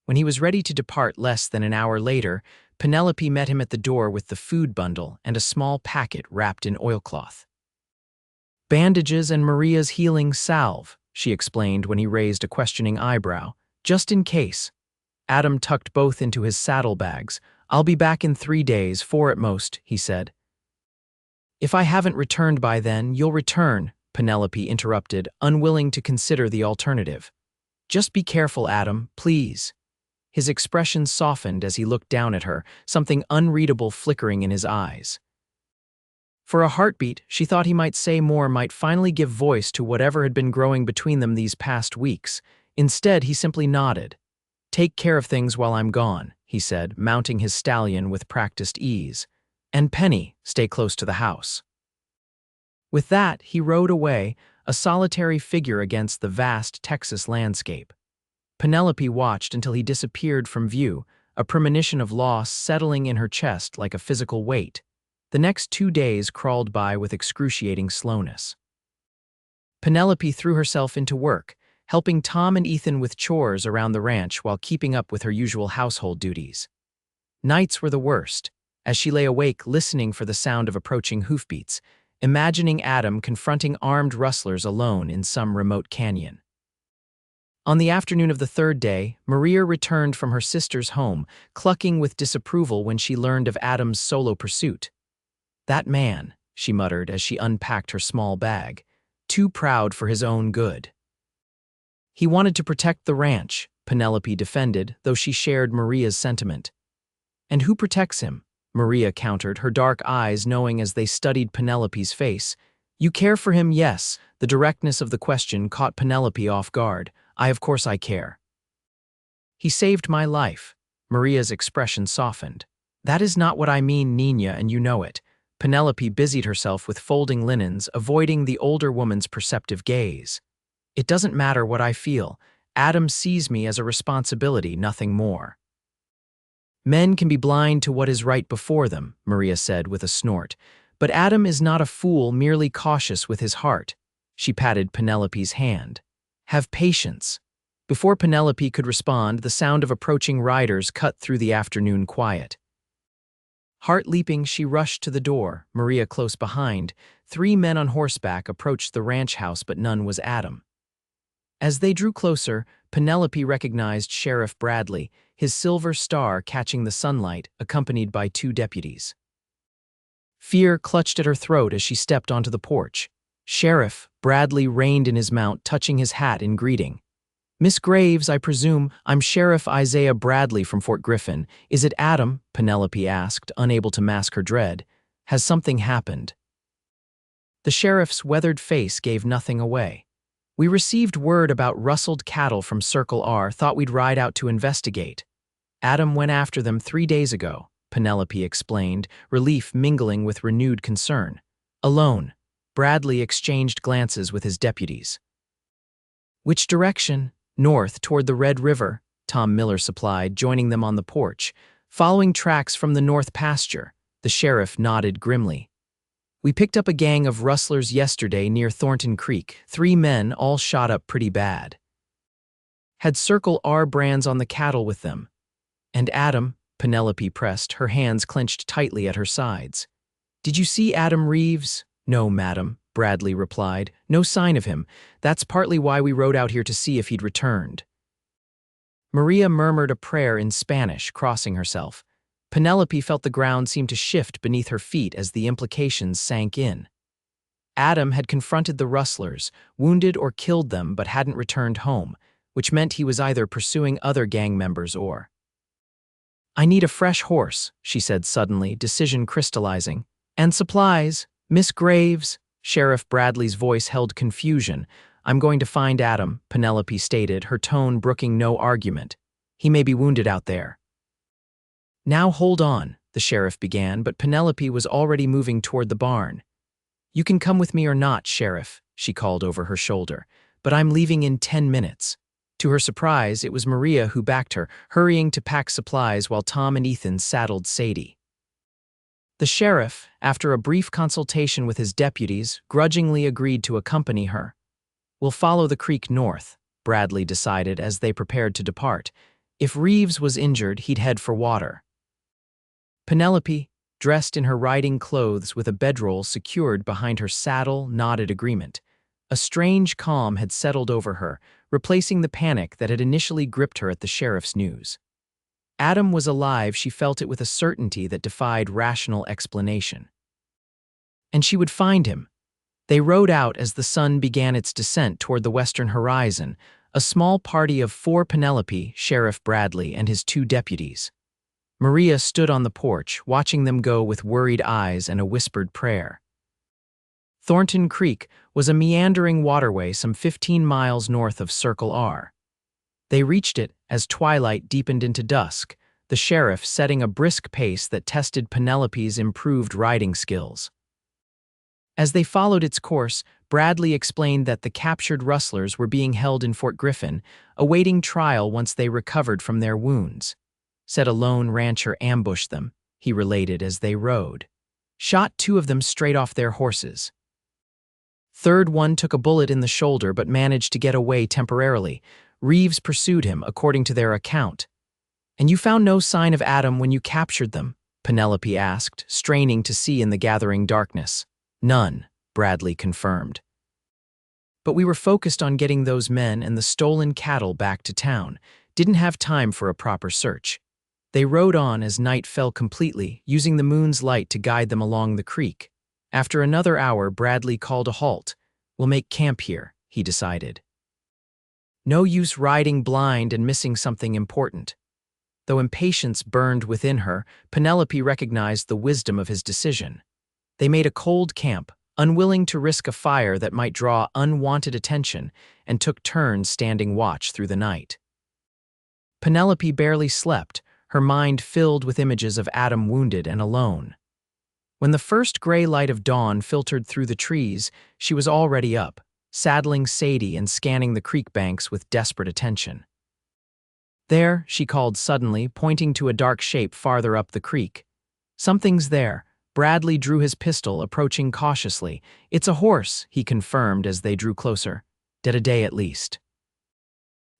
When he was ready to depart less than an hour later, Penelope met him at the door with the food bundle and a small packet wrapped in oilcloth. Bandages and Maria's healing salve, she explained when he raised a questioning eyebrow, just in case. Adam tucked both into his saddlebags. I'll be back in 3 days, 4 at most, he said. If I haven't returned by then, you'll return, Penelope interrupted, unwilling to consider the alternative. Just be careful, Adam, please. His expression softened as he looked down at her, something unreadable flickering in his eyes. For a heartbeat, she thought he might say more, might finally give voice to whatever had been growing between them these past weeks. Instead, he simply nodded. Take care of things while I'm gone, he said, mounting his stallion with practiced ease. And Penny, stay close to the house. With that, he rode away, a solitary figure against the vast Texas landscape. Penelope watched until he disappeared from view, a premonition of loss settling in her chest like a physical weight. The next 2 days crawled by with excruciating slowness. Penelope threw herself into work, helping Tom and Ethan with chores around the ranch while keeping up with her usual household duties. Nights were the worst, as she lay awake listening for the sound of approaching hoofbeats, imagining Adam confronting armed rustlers alone in some remote canyon. On the afternoon of the 3rd day, Maria returned from her sister's home, clucking with disapproval when she learned of Adam's solo pursuit. That man, she muttered as she unpacked her small bag, too proud for his own good. He wanted to protect the ranch, Penelope defended, though she shared Maria's sentiment. And who protects him? Maria countered, her dark eyes knowing as they studied Penelope's face. You care for him, yes. The directness of the question caught Penelope off guard. Of course I care. He saved my life. Maria's expression softened. That is not what I mean, Nina, and you know it. Penelope busied herself with folding linens, avoiding the older woman's perceptive gaze. It doesn't matter what I feel. Adam sees me as a responsibility, nothing more. Men can be blind to what is right before them, Maria said with a snort. But Adam is not a fool, merely cautious with his heart. She patted Penelope's hand. Have patience. Before Penelope could respond, the sound of approaching riders cut through the afternoon quiet. Heart leaping, she rushed to the door, Maria close behind. 3 men on horseback approached the ranch house, but none was Adam. As they drew closer, Penelope recognized Sheriff Bradley, his silver star catching the sunlight, accompanied by 2 deputies. Fear clutched at her throat as she stepped onto the porch. Sheriff, Bradley reined in his mount, touching his hat in greeting. Miss Graves, I presume. I'm Sheriff Isaiah Bradley from Fort Griffin. Is it Adam? Penelope asked, unable to mask her dread. Has something happened? The sheriff's weathered face gave nothing away. We received word about rustled cattle from Circle R, thought we'd ride out to investigate. Adam went after them 3 days ago, Penelope explained, relief mingling with renewed concern. Alone. Bradley exchanged glances with his deputies. "Which direction?" "North, toward the Red River," Tom Miller supplied, joining them on the porch. "Following tracks from the north pasture," the sheriff nodded grimly. "We picked up a gang of rustlers yesterday near Thornton Creek, 3 men, all shot up pretty bad. Had Circle R brands on the cattle with them." "And Adam?" Penelope pressed, her hands clenched tightly at her sides. "Did you see Adam Reeves?" "No, madam," Bradley replied. "No sign of him. That's partly why we rode out here to see if he'd returned." Maria murmured a prayer in Spanish, crossing herself. Penelope felt the ground seem to shift beneath her feet as the implications sank in. Adam had confronted the rustlers, wounded or killed them, but hadn't returned home, which meant he was either pursuing other gang members or… "I need a fresh horse," she said suddenly, decision crystallizing. "And supplies. Miss Graves." Sheriff Bradley's voice held confusion. "I'm going to find Adam," Penelope stated, her tone brooking no argument. "He may be wounded out there." "Now hold on," the sheriff began, but Penelope was already moving toward the barn. "You can come with me or not, Sheriff," she called over her shoulder, "but I'm leaving in 10 minutes. To her surprise, it was Maria who backed her, hurrying to pack supplies while Tom and Ethan saddled Sadie. The sheriff, after a brief consultation with his deputies, grudgingly agreed to accompany her. "We'll follow the creek north," Bradley decided as they prepared to depart. If Reeves was injured, he'd head for water. Penelope, dressed in her riding clothes with a bedroll secured behind her saddle, nodded agreement. A strange calm had settled over her, replacing the panic that had initially gripped her at the sheriff's news. Adam was alive, she felt it with a certainty that defied rational explanation. And she would find him. They rode out as the sun began its descent toward the western horizon, a small party of 4: Penelope, Sheriff Bradley, and his 2 deputies. Maria stood on the porch, watching them go with worried eyes and a whispered prayer. Thornton Creek was a meandering waterway some 15 miles north of Circle R. They reached it as twilight deepened into dusk, the sheriff setting a brisk pace that tested Penelope's improved riding skills. As they followed its course, Bradley explained that the captured rustlers were being held in Fort Griffin, awaiting trial once they recovered from their wounds. Said a lone rancher ambushed them, he related as they rode. Shot 2 of them straight off their horses. Third one took a bullet in the shoulder but managed to get away temporarily. Reeves pursued him, according to their account. "And you found no sign of Adam when you captured them?" Penelope asked, straining to see in the gathering darkness. "None," Bradley confirmed. "But we were focused on getting those men and the stolen cattle back to town. Didn't have time for a proper search." They rode on as night fell completely, using the moon's light to guide them along the creek. After another hour, Bradley called a halt. "We'll make camp here," he decided. No use riding blind and missing something important. Though impatience burned within her, Penelope recognized the wisdom of his decision. They made a cold camp, unwilling to risk a fire that might draw unwanted attention, and took turns standing watch through the night. Penelope barely slept, her mind filled with images of Adam wounded and alone. When the first gray light of dawn filtered through the trees, she was already up, saddling Sadie and scanning the creek banks with desperate attention. "There," she called suddenly, pointing to a dark shape farther up the creek. "Something's there." Bradley drew his pistol, approaching cautiously. "It's a horse," he confirmed as they drew closer. "Dead a day at least."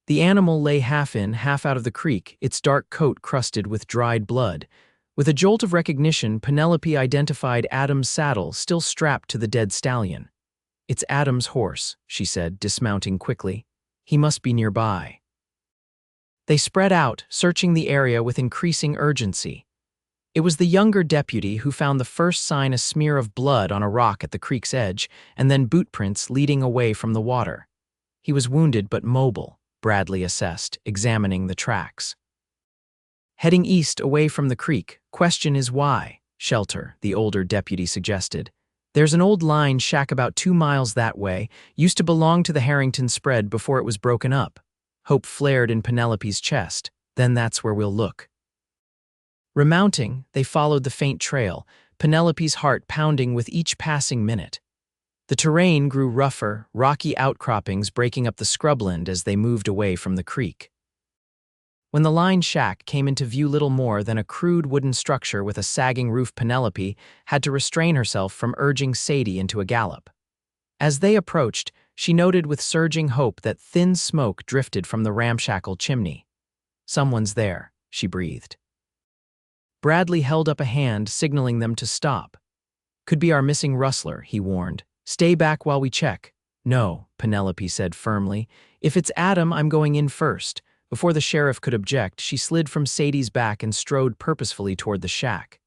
The animal lay half in, half out of the creek, its dark coat crusted with dried blood. With a jolt of recognition, Penelope identified Adam's saddle still strapped to the dead stallion. "It's Adam's horse," she said, dismounting quickly. "He must be nearby." They spread out, searching the area with increasing urgency. It was the younger deputy who found the first sign, a smear of blood on a rock at the creek's edge, and then boot prints leading away from the water. He was wounded but mobile, Bradley assessed, examining the tracks. "Heading east away from the creek. Question is why?" "Shelter," the older deputy suggested. "There's an old line shack about 2 miles that way, used to belong to the Harrington spread before it was broken up." Hope flared in Penelope's chest. "Then that's where we'll look." Remounting, they followed the faint trail, Penelope's heart pounding with each passing minute. The terrain grew rougher, rocky outcroppings breaking up the scrubland as they moved away from the creek. When the line shack came into view, little more than a crude wooden structure with a sagging roof, Penelope had to restrain herself from urging Sadie into a gallop. As they approached, she noted with surging hope that thin smoke drifted from the ramshackle chimney. "Someone's there," she breathed. Bradley held up a hand, signaling them to stop. "Could be our missing rustler," he warned. "Stay back while we check." "No," Penelope said firmly. "If it's Adam, I'm going in first." Before the sheriff could object, she slid from Sadie's back and strode purposefully toward the shack.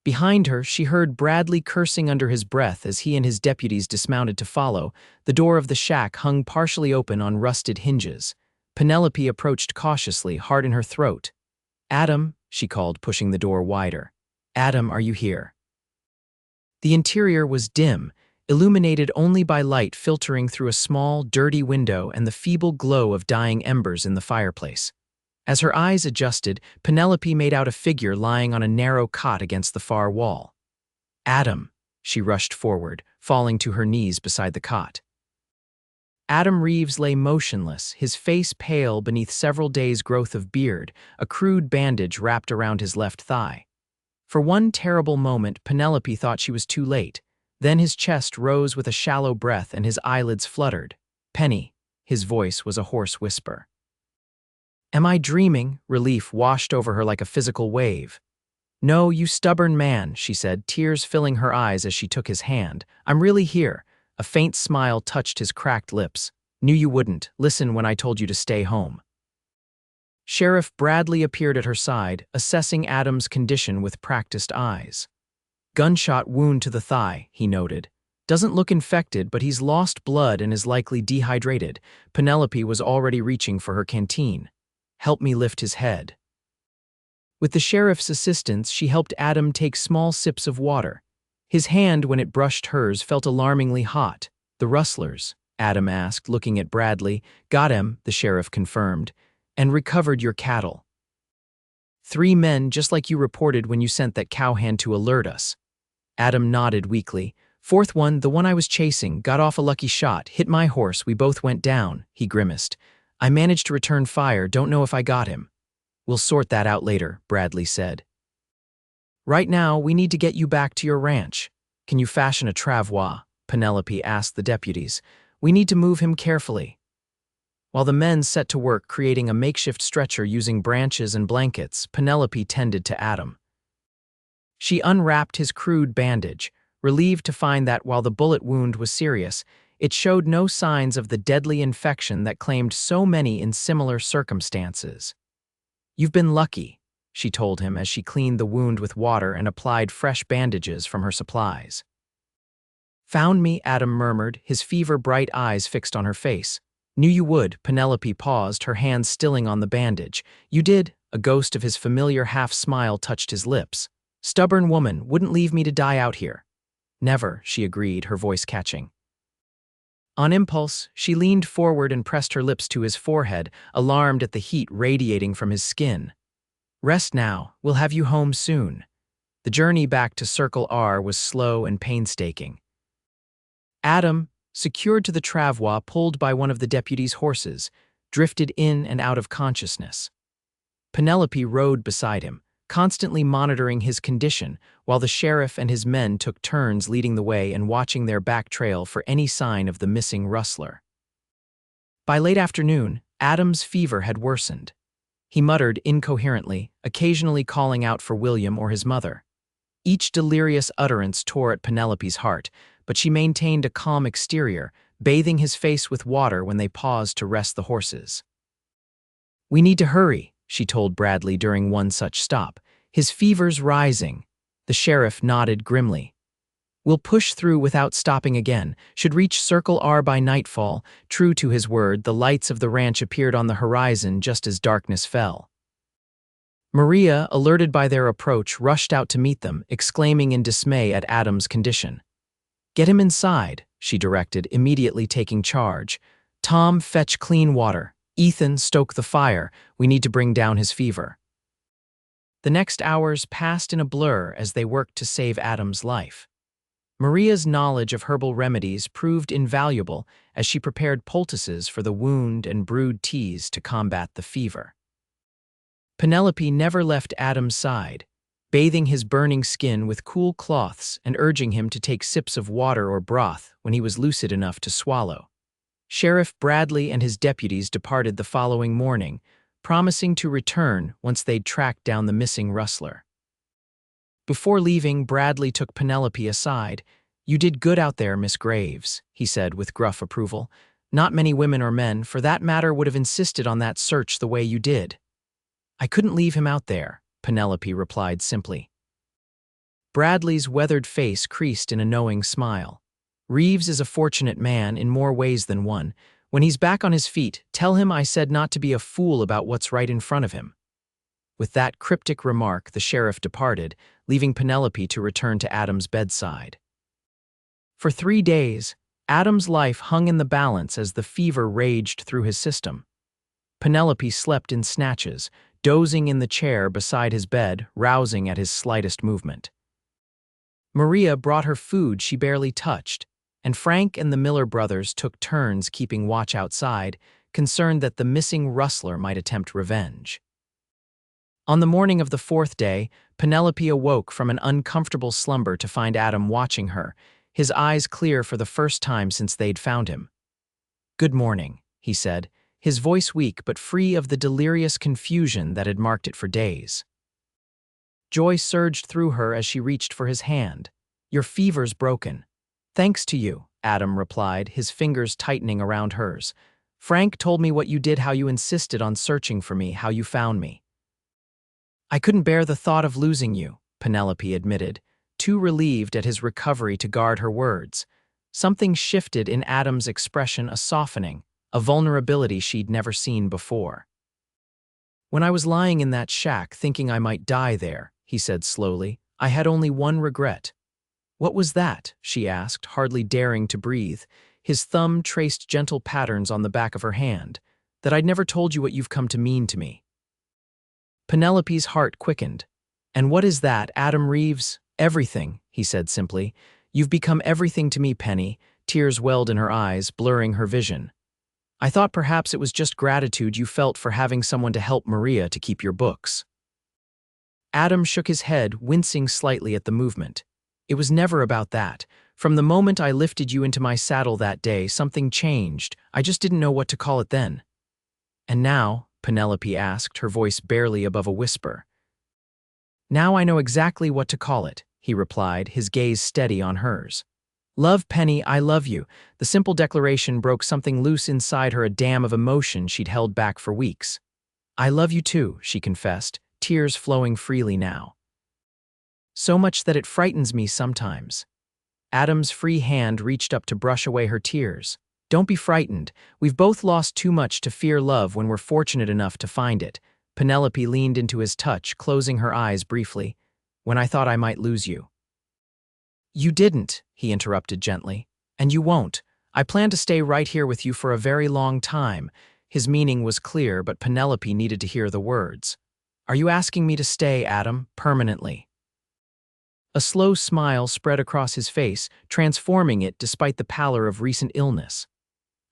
Behind her, she heard Bradley cursing under his breath as he and his deputies dismounted to follow. The door of the shack hung partially open on rusted hinges. Penelope approached cautiously, heart in her throat. "Adam," she called, pushing the door wider. "Adam, are you here?" The interior was dim, illuminated only by light filtering through a small, dirty window and the feeble glow of dying embers in the fireplace. As her eyes adjusted, Penelope made out a figure lying on a narrow cot against the far wall. "Adam," she rushed forward, falling to her knees beside the cot. Adam Reeves lay motionless, his face pale beneath several days' growth of beard, a crude bandage wrapped around his left thigh. For one terrible moment, Penelope thought she was too late. Then his chest rose with a shallow breath and his eyelids fluttered. "Penny," his voice was a hoarse whisper. "Am I dreaming?" Relief washed over her like a physical wave. "No, you stubborn man," she said, tears filling her eyes as she took his hand. "I'm really here." A faint smile touched his cracked lips. "Knew you wouldn't. Listen when I told you to stay home." Sheriff Bradley appeared at her side, assessing Adam's condition with practiced eyes. "Gunshot wound to the thigh," he noted. "Doesn't look infected, but he's lost blood and is likely dehydrated." Penelope was already reaching for her canteen. "Help me lift his head." With the sheriff's assistance, she helped Adam take small sips of water. His hand, when it brushed hers, felt alarmingly hot. "The rustlers?" Adam asked, looking at Bradley. "Got him," the sheriff confirmed. "And recovered your cattle." "3 men, just like you reported when you sent that cowhand to alert us." Adam nodded weakly. "4th one, the one I was chasing, got off a lucky shot, hit my horse, we both went down," he grimaced. "I managed to return fire, don't know if I got him." "We'll sort that out later," Bradley said. "Right now, we need to get you back to your ranch." "Can you fashion a travois?" Penelope asked the deputies. "We need to move him carefully." While the men set to work creating a makeshift stretcher using branches and blankets, Penelope tended to Adam. She unwrapped his crude bandage, relieved to find that while the bullet wound was serious, it showed no signs of the deadly infection that claimed so many in similar circumstances. "You've been lucky," she told him as she cleaned the wound with water and applied fresh bandages from her supplies. "Found me," Adam murmured, his fever-bright eyes fixed on her face. "Knew you would." Penelope paused, her hands stilling on the bandage. "You did." A ghost of his familiar half-smile touched his lips. "Stubborn woman, wouldn't leave me to die out here." "Never," she agreed, her voice catching. On impulse, she leaned forward and pressed her lips to his forehead, alarmed at the heat radiating from his skin. "Rest now, we'll have you home soon." The journey back to Circle R was slow and painstaking. Adam, secured to the travois pulled by one of the deputy's horses, drifted in and out of consciousness. Penelope rode beside him, constantly monitoring his condition, while the sheriff and his men took turns leading the way and watching their back trail for any sign of the missing rustler. By late afternoon, Adam's fever had worsened. He muttered incoherently, occasionally calling out for William or his mother. Each delirious utterance tore at Penelope's heart, but she maintained a calm exterior, bathing his face with water when they paused to rest the horses. "We need to hurry," she told Bradley during one such stop. "His fever's rising." The sheriff nodded grimly. "We'll push through without stopping again. Should reach Circle R by nightfall." True to his word, the lights of the ranch appeared on the horizon just as darkness fell. Maria, alerted by their approach, rushed out to meet them, exclaiming in dismay at Adam's condition. "Get him inside," she directed, immediately taking charge. "Tom, fetch clean water. Ethan, stoke the fire. We need to bring down his fever." The next hours passed in a blur as they worked to save Adam's life. Maria's knowledge of herbal remedies proved invaluable as she prepared poultices for the wound and brewed teas to combat the fever. Penelope never left Adam's side, bathing his burning skin with cool cloths and urging him to take sips of water or broth when he was lucid enough to swallow. Sheriff Bradley and his deputies departed the following morning, promising to return once they'd tracked down the missing rustler. Before leaving, Bradley took Penelope aside. "You did good out there, Miss Graves," he said with gruff approval. "Not many women or men, for that matter, would have insisted on that search the way you did." "I couldn't leave him out there," Penelope replied simply. Bradley's weathered face creased in a knowing smile. "Reeves is a fortunate man in more ways than one. When he's back on his feet, tell him I said not to be a fool about what's right in front of him." With that cryptic remark, the sheriff departed, leaving Penelope to return to Adam's bedside. For 3 days, Adam's life hung in the balance as the fever raged through his system. Penelope slept in snatches, dozing in the chair beside his bed, rousing at his slightest movement. Maria brought her food she barely touched, and Frank and the Miller brothers took turns keeping watch outside, concerned that the missing rustler might attempt revenge. On the morning of the 4th day, Penelope awoke from an uncomfortable slumber to find Adam watching her, his eyes clear for the first time since they'd found him. "Good morning," he said, his voice weak but free of the delirious confusion that had marked it for days. Joy surged through her as she reached for his hand. "Your fever's broken." "Thanks to you," Adam replied, his fingers tightening around hers. "Frank told me what you did, how you insisted on searching for me, how you found me." "I couldn't bear the thought of losing you," Penelope admitted, too relieved at his recovery to guard her words. Something shifted in Adam's expression, a softening, a vulnerability she'd never seen before. "When I was lying in that shack thinking I might die there," he said slowly, "I had only one regret." "What was that?" she asked, hardly daring to breathe. His thumb traced gentle patterns on the back of her hand. "That I'd never told you what you've come to mean to me." Penelope's heart quickened. "And what is that, Adam Reeves?" "Everything," he said simply. "You've become everything to me, Penny." Tears welled in her eyes, blurring her vision. "I thought perhaps it was just gratitude you felt for having someone to help Maria to keep your books." Adam shook his head, wincing slightly at the movement. "It was never about that. From the moment I lifted you into my saddle that day, something changed. I just didn't know what to call it then." "And now?" Penelope asked, her voice barely above a whisper. "Now I know exactly what to call it," he replied, his gaze steady on hers. "Love, Penny, I love you." The simple declaration broke something loose inside her, a dam of emotion she'd held back for weeks. "I love you too," she confessed, tears flowing freely now. "So much that it frightens me sometimes." Adam's free hand reached up to brush away her tears. "Don't be frightened. We've both lost too much to fear love when we're fortunate enough to find it." Penelope leaned into his touch, closing her eyes briefly. "When I thought I might lose you." "You didn't," he interrupted gently. "And you won't. I plan to stay right here with you for a very long time." His meaning was clear, but Penelope needed to hear the words. "Are you asking me to stay, Adam, permanently?" A slow smile spread across his face, transforming it despite the pallor of recent illness.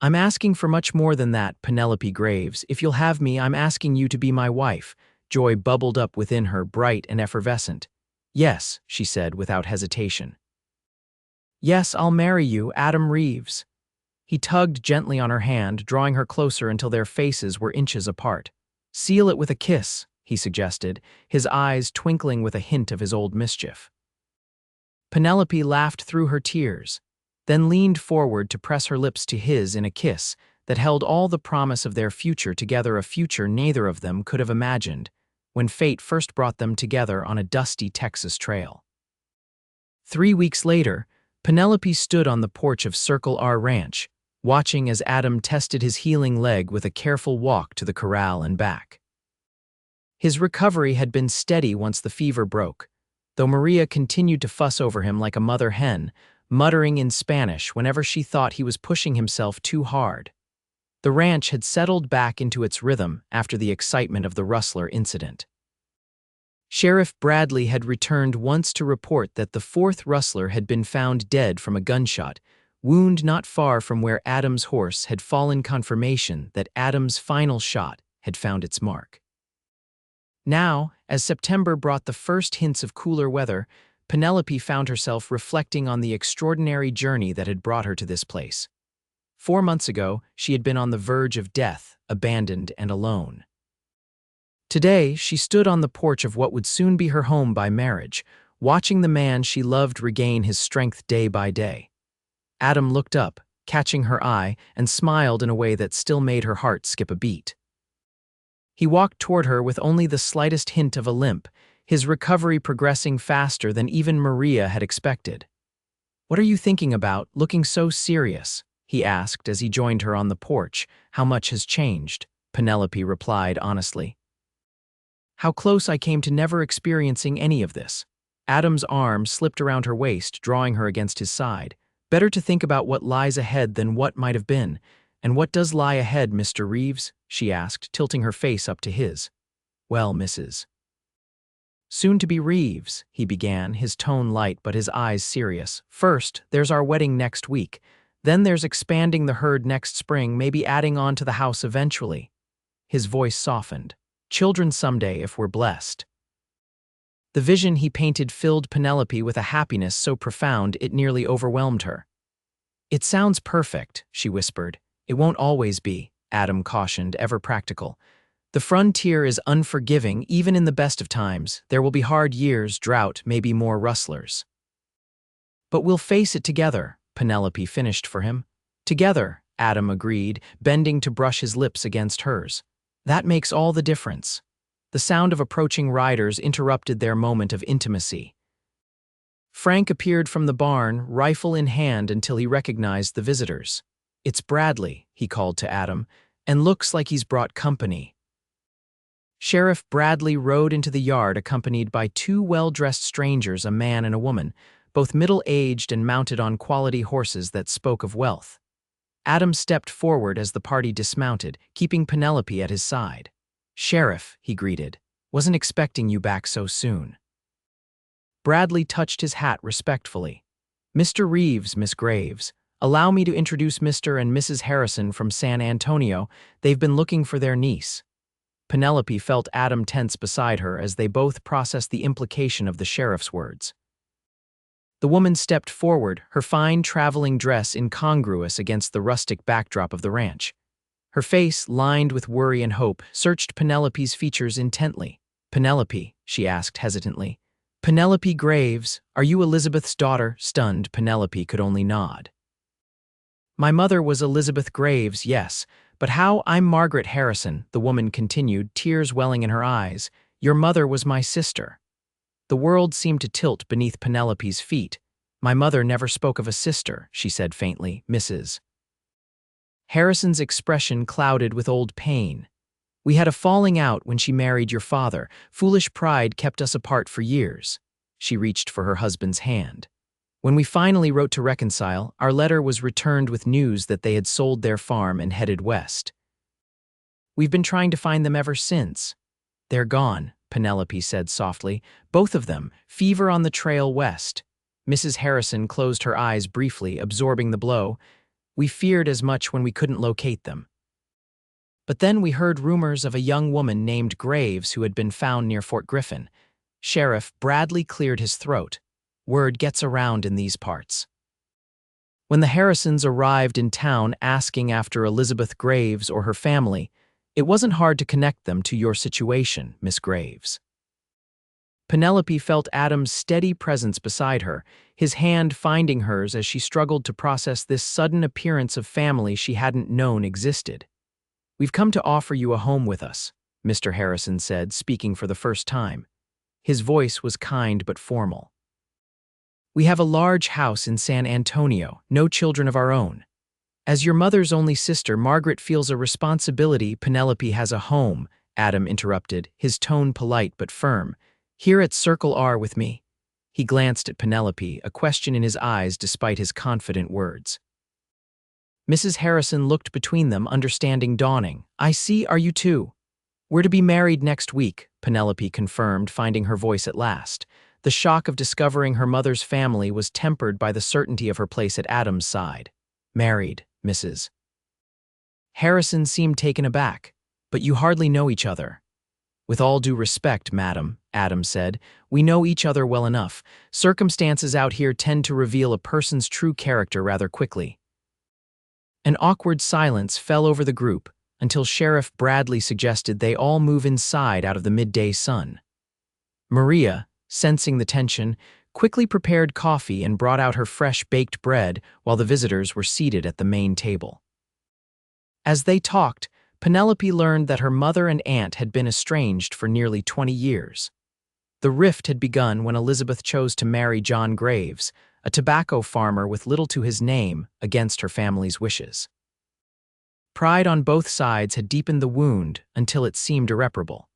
"I'm asking for much more than that, Penelope Graves. If you'll have me, I'm asking you to be my wife." Joy bubbled up within her, bright and effervescent. "Yes," she said without hesitation. "Yes, I'll marry you, Adam Reeves." He tugged gently on her hand, drawing her closer until their faces were inches apart. "Seal it with a kiss," he suggested, his eyes twinkling with a hint of his old mischief. Penelope laughed through her tears, then leaned forward to press her lips to his in a kiss that held all the promise of their future together, a future neither of them could have imagined when fate first brought them together on a dusty Texas trail. 3 weeks later, Penelope stood on the porch of Circle R Ranch, watching as Adam tested his healing leg with a careful walk to the corral and back. His recovery had been steady once the fever broke, though Maria continued to fuss over him like a mother hen, muttering in Spanish whenever she thought he was pushing himself too hard. The ranch had settled back into its rhythm after the excitement of the rustler incident. Sheriff Bradley had returned once to report that the fourth rustler had been found dead from a gunshot, wound not far from where Adam's horse had fallen, confirmation that Adam's final shot had found its mark. Now, as September brought the first hints of cooler weather, Penelope found herself reflecting on the extraordinary journey that had brought her to this place. 4 months ago, she had been on the verge of death, abandoned and alone. Today, she stood on the porch of what would soon be her home by marriage, watching the man she loved regain his strength day by day. Adam looked up, catching her eye, and smiled in a way that still made her heart skip a beat. He walked toward her with only the slightest hint of a limp, his recovery progressing faster than even Maria had expected. "What are you thinking about, looking so serious?" he asked as he joined her on the porch. "How much has changed?" Penelope replied honestly. "How close I came to never experiencing any of this." Adam's arm slipped around her waist, drawing her against his side. "Better to think about what lies ahead than what might have been. And what does lie ahead, Mr. Reeves?" she asked, tilting her face up to his. "Well, Mrs. Soon-to-be Reeves," he began, his tone light but his eyes serious. "First, there's our wedding next week. Then there's expanding the herd next spring, maybe adding on to the house eventually." His voice softened. "Children someday, if we're blessed." The vision he painted filled Penelope with a happiness so profound it nearly overwhelmed her. "It sounds perfect," she whispered. "It won't always be," Adam cautioned, ever practical. "The frontier is unforgiving, even in the best of times. There will be hard years, drought, maybe more rustlers. But we'll face it together," Penelope finished for him. "Together," Adam agreed, bending to brush his lips against hers. "That makes all the difference." The sound of approaching riders interrupted their moment of intimacy. Frank appeared from the barn, rifle in hand, until he recognized the visitors. "It's Bradley," he called to Adam, "and looks like he's brought company." Sheriff Bradley rode into the yard accompanied by 2 well-dressed strangers, a man and a woman, both middle-aged and mounted on quality horses that spoke of wealth. Adam stepped forward as the party dismounted, keeping Penelope at his side. "Sheriff," he greeted, "wasn't expecting you back so soon." Bradley touched his hat respectfully. "Mr. Reeves, Miss Graves. Allow me to introduce Mr. and Mrs. Harrison from San Antonio. They've been looking for their niece." Penelope felt Adam tense beside her as they both processed the implication of the sheriff's words. The woman stepped forward, her fine traveling dress incongruous against the rustic backdrop of the ranch. Her face, lined with worry and hope, searched Penelope's features intently. "Penelope," she asked hesitantly. "Penelope Graves, are you Elizabeth's daughter?" Stunned, Penelope could only nod. "My mother was Elizabeth Graves, yes. But how? I'm Margaret Harrison," the woman continued, tears welling in her eyes. "Your mother was my sister." The world seemed to tilt beneath Penelope's feet. "My mother never spoke of a sister," she said faintly. "Mrs. Harrison's expression clouded with old pain. "We had a falling out when she married your father. Foolish pride kept us apart for years." She reached for her husband's hand. "When we finally wrote to reconcile, our letter was returned with news that they had sold their farm and headed west. We've been trying to find them ever since." "They're gone," Penelope said softly. "Both of them, fever on the trail west." Mrs. Harrison closed her eyes briefly, absorbing the blow. "We feared as much when we couldn't locate them. But then we heard rumors of a young woman named Graves who had been found near Fort Griffin." Sheriff Bradley cleared his throat. "Word gets around in these parts." When the Harrisons arrived in town asking after Elizabeth Graves or her family, it wasn't hard to connect them to your situation, Miss Graves. Penelope felt Adam's steady presence beside her, his hand finding hers as she struggled to process this sudden appearance of family she hadn't known existed. "We've come to offer you a home with us," Mr. Harrison said, speaking for the first time. His voice was kind but formal. "We have a large house in San Antonio, no children of our own. As your mother's only sister, Margaret feels a responsibility." "Penelope has a home," Adam interrupted, his tone polite but firm. "Here at Circle R with me." He glanced at Penelope, a question in his eyes despite his confident words. Mrs. Harrison looked between them, understanding dawning. "I see, are you too?" "We're to be married next week," Penelope confirmed, finding her voice at last. The shock of discovering her mother's family was tempered by the certainty of her place at Adam's side. "Married, Mrs. Harrison seemed taken aback. "But you hardly know each other." "With all due respect, madam," Adam said, "we know each other well enough. Circumstances out here tend to reveal a person's true character rather quickly." An awkward silence fell over the group until Sheriff Bradley suggested they all move inside out of the midday sun. Maria, sensing the tension, quickly prepared coffee and brought out her fresh baked bread while the visitors were seated at the main table. As they talked, Penelope learned that her mother and aunt had been estranged for nearly 20 years. The rift had begun when Elizabeth chose to marry John Graves, a tobacco farmer with little to his name, against her family's wishes. Pride on both sides had deepened the wound until it seemed irreparable.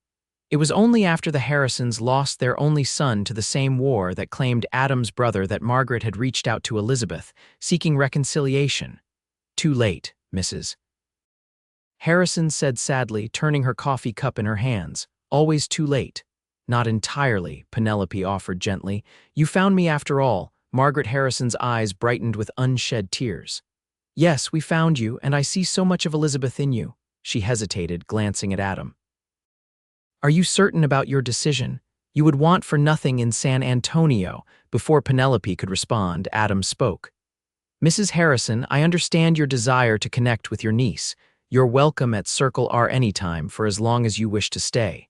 It was only after the Harrisons lost their only son to the same war that claimed Adam's brother that Margaret had reached out to Elizabeth, seeking reconciliation. "Too late, Mrs. Harrison said sadly, turning her coffee cup in her hands. "Always too late." "Not entirely," Penelope offered gently. "You found me after all." Margaret Harrison's eyes brightened with unshed tears. "Yes, we found you, and I see so much of Elizabeth in you." She hesitated, glancing at Adam. "Are you certain about your decision? You would want for nothing in San Antonio." Before Penelope could respond, Adam spoke. "Mrs. Harrison, I understand your desire to connect with your niece. You're welcome at Circle R anytime for as long as you wish to stay.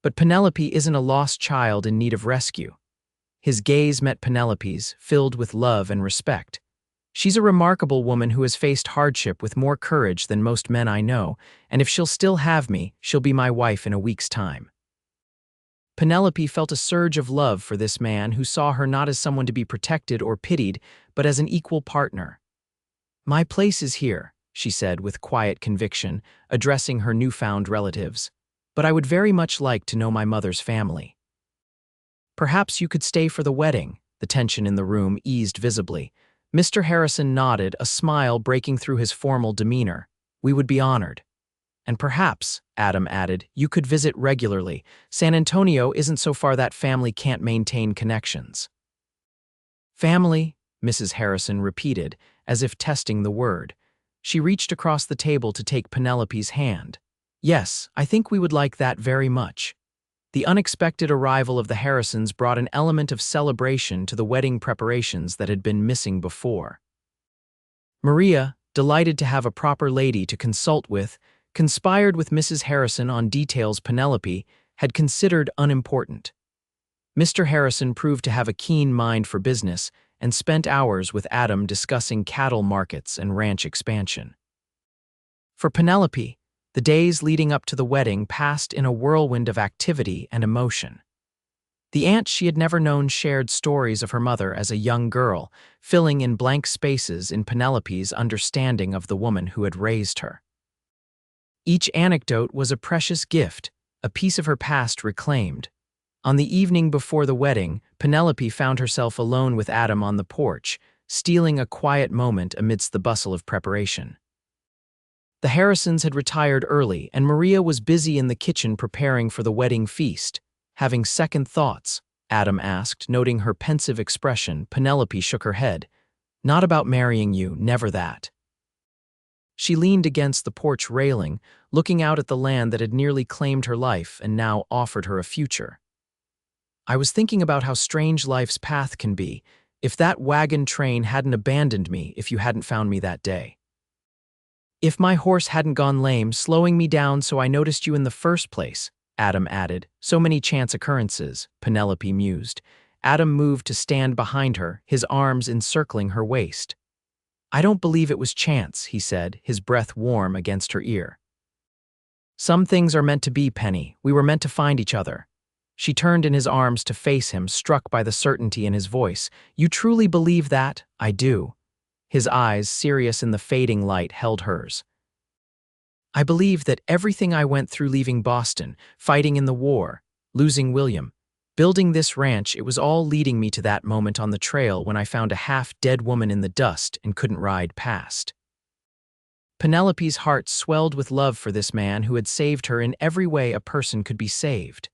But Penelope isn't a lost child in need of rescue." His gaze met Penelope's, filled with love and respect. "She's a remarkable woman who has faced hardship with more courage than most men I know, and if she'll still have me, she'll be my wife in a week's time." Penelope felt a surge of love for this man who saw her not as someone to be protected or pitied, but as an equal partner. "My place is here," she said with quiet conviction, addressing her newfound relatives. "But I would very much like to know my mother's family." "Perhaps you could stay for the wedding." The tension in the room eased visibly. Mr. Harrison nodded, a smile breaking through his formal demeanor. "We would be honored." "And perhaps," Adam added, "you could visit regularly. San Antonio isn't so far that family can't maintain connections." "Family," Mrs. Harrison repeated, as if testing the word. She reached across the table to take Penelope's hand. "Yes, I think we would like that very much." The unexpected arrival of the Harrisons brought an element of celebration to the wedding preparations that had been missing before. Maria, delighted to have a proper lady to consult with, conspired with Mrs. Harrison on details Penelope had considered unimportant. Mr. Harrison proved to have a keen mind for business and spent hours with Adam discussing cattle markets and ranch expansion. For Penelope, the days leading up to the wedding passed in a whirlwind of activity and emotion. The aunt she had never known shared stories of her mother as a young girl, filling in blank spaces in Penelope's understanding of the woman who had raised her. Each anecdote was a precious gift, a piece of her past reclaimed. On the evening before the wedding, Penelope found herself alone with Adam on the porch, stealing a quiet moment amidst the bustle of preparation. The Harrisons had retired early, and Maria was busy in the kitchen preparing for the wedding feast. "Having second thoughts?" Adam asked, noting her pensive expression. Penelope shook her head. "Not about marrying you, never that." She leaned against the porch railing, looking out at the land that had nearly claimed her life and now offered her a future. "I was thinking about how strange life's path can be, if that wagon train hadn't abandoned me, if you hadn't found me that day. If my horse hadn't gone lame, slowing me down so I noticed you in the first place," Adam added. "So many chance occurrences," Penelope mused. Adam moved to stand behind her, his arms encircling her waist. "I don't believe it was chance," he said, his breath warm against her ear. "Some things are meant to be, Penny. We were meant to find each other." She turned in his arms to face him, struck by the certainty in his voice. "You truly believe that?" "I do." His eyes, serious in the fading light, held hers. "I believe that everything I went through leaving Boston, fighting in the war, losing William, building this ranch, it was all leading me to that moment on the trail when I found a half-dead woman in the dust and couldn't ride past." Penelope's heart swelled with love for this man who had saved her in every way a person could be saved.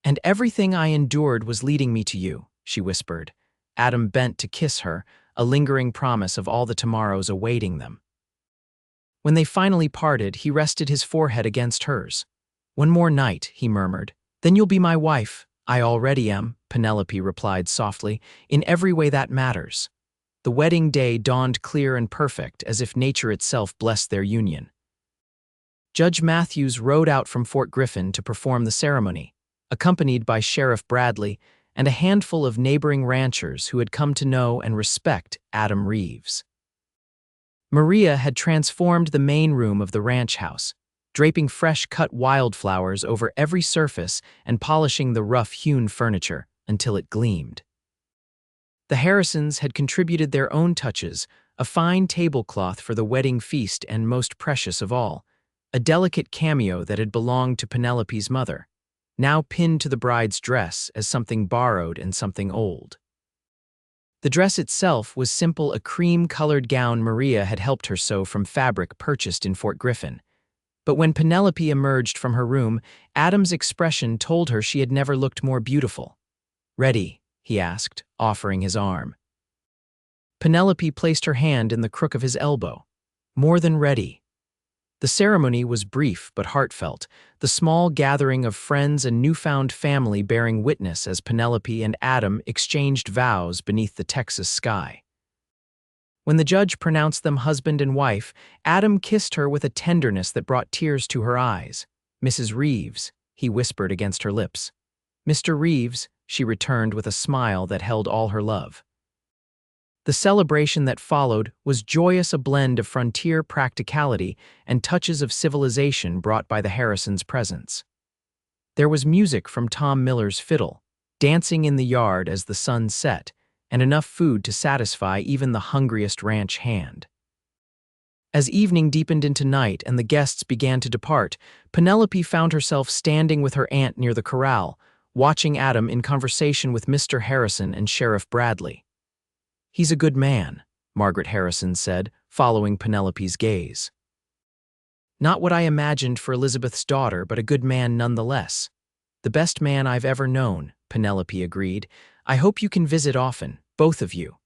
"And everything I endured was leading me to you," she whispered. Adam bent to kiss her, a lingering promise of all the tomorrows awaiting them. When they finally parted, he rested his forehead against hers. "One more night," he murmured. "Then you'll be my wife." "I already am," Penelope replied softly. "In every way that matters." The wedding day dawned clear and perfect, as if nature itself blessed their union. Judge Matthews rode out from Fort Griffin to perform the ceremony, accompanied by Sheriff Bradley and a handful of neighboring ranchers who had come to know and respect Adam Reeves. Maria had transformed the main room of the ranch house, draping fresh-cut wildflowers over every surface and polishing the rough-hewn furniture until it gleamed. The Harrisons had contributed their own touches, a fine tablecloth for the wedding feast and, most precious of all, a delicate cameo that had belonged to Penelope's mother, now pinned to the bride's dress as something borrowed and something old. The dress itself was simple, a cream-colored gown Maria had helped her sew from fabric purchased in Fort Griffin. But when Penelope emerged from her room, Adam's expression told her she had never looked more beautiful. "Ready?" he asked, offering his arm. Penelope placed her hand in the crook of his elbow. "More than ready." The ceremony was brief but heartfelt, the small gathering of friends and newfound family bearing witness as Penelope and Adam exchanged vows beneath the Texas sky. When the judge pronounced them husband and wife, Adam kissed her with a tenderness that brought tears to her eyes. "Mrs. Reeves," he whispered against her lips. "Mr. Reeves," she returned with a smile that held all her love. The celebration that followed was joyous, a blend of frontier practicality and touches of civilization brought by the Harrisons' presence. There was music from Tom Miller's fiddle, dancing in the yard as the sun set, and enough food to satisfy even the hungriest ranch hand. As evening deepened into night and the guests began to depart, Penelope found herself standing with her aunt near the corral, watching Adam in conversation with Mr. Harrison and Sheriff Bradley. "He's a good man," Margaret Harrison said, following Penelope's gaze. "Not what I imagined for Elizabeth's daughter, but a good man nonetheless." "The best man I've ever known," Penelope agreed. "I hope you can visit often, both of you."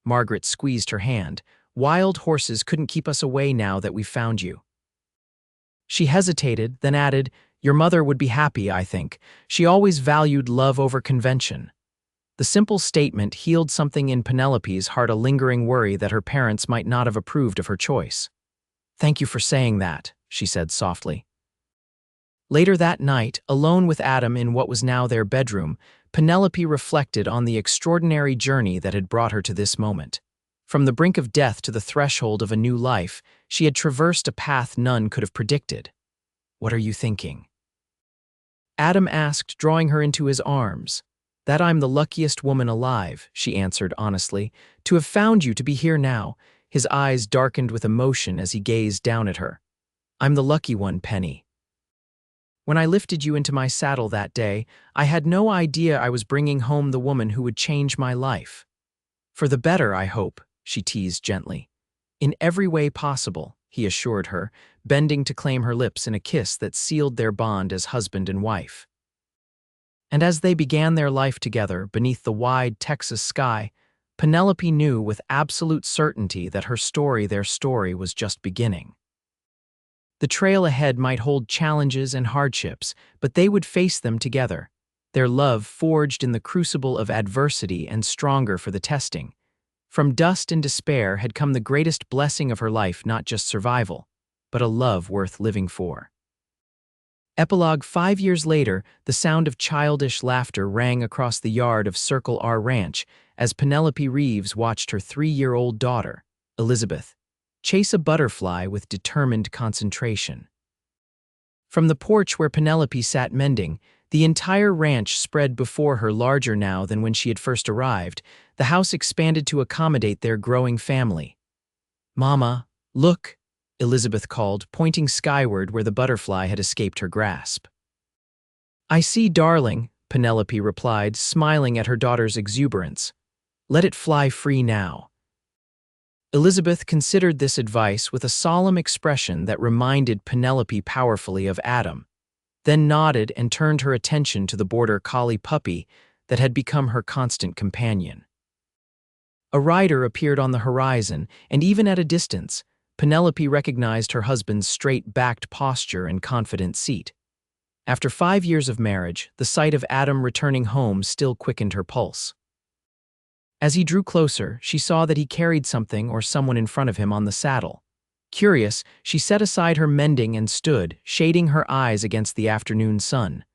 Margaret squeezed her hand. "Wild horses couldn't keep us away now that we've found you." She hesitated, then added, "Your mother would be happy, I think. She always valued love over convention." The simple statement healed something in Penelope's heart, a lingering worry that her parents might not have approved of her choice. "Thank you for saying that," she said softly. Later that night, alone with Adam in what was now their bedroom, Penelope reflected on the extraordinary journey that had brought her to this moment. From the brink of death to the threshold of a new life, she had traversed a path none could have predicted. "What are you thinking?" Adam asked, drawing her into his arms. "That I'm the luckiest woman alive," she answered honestly. "To have found you, to be here now." His eyes darkened with emotion as he gazed down at her. "I'm the lucky one, Penny. When I lifted you into my saddle that day, I had no idea I was bringing home the woman who would change my life. For the better, I hope," she teased gently. "In every way possible," he assured her, bending to claim her lips in a kiss that sealed their bond as husband and wife. And as they began their life together beneath the wide Texas sky, Penelope knew with absolute certainty that her story, their story, was just beginning. The trail ahead might hold challenges and hardships, but they would face them together, their love forged in the crucible of adversity and stronger for the testing. From dust and despair had come the greatest blessing of her life, not just survival, but a love worth living for. Epilogue: 5 years later, the sound of childish laughter rang across the yard of Circle R Ranch as Penelope Reeves watched her 3-year-old daughter, Elizabeth, chase a butterfly with determined concentration. From the porch where Penelope sat mending, the entire ranch spread before her, larger now than when she had first arrived. The house expanded to accommodate their growing family. "Mama, look," Elizabeth called, pointing skyward where the butterfly had escaped her grasp. "I see, darling," Penelope replied, smiling at her daughter's exuberance. "Let it fly free now." Elizabeth considered this advice with a solemn expression that reminded Penelope powerfully of Adam, then nodded and turned her attention to the border collie puppy that had become her constant companion. A rider appeared on the horizon, and even at a distance, Penelope recognized her husband's straight-backed posture and confident seat. After 5 years of marriage, the sight of Adam returning home still quickened her pulse. As he drew closer, she saw that he carried something or someone in front of him on the saddle. Curious, she set aside her mending and stood, shading her eyes against the afternoon sun.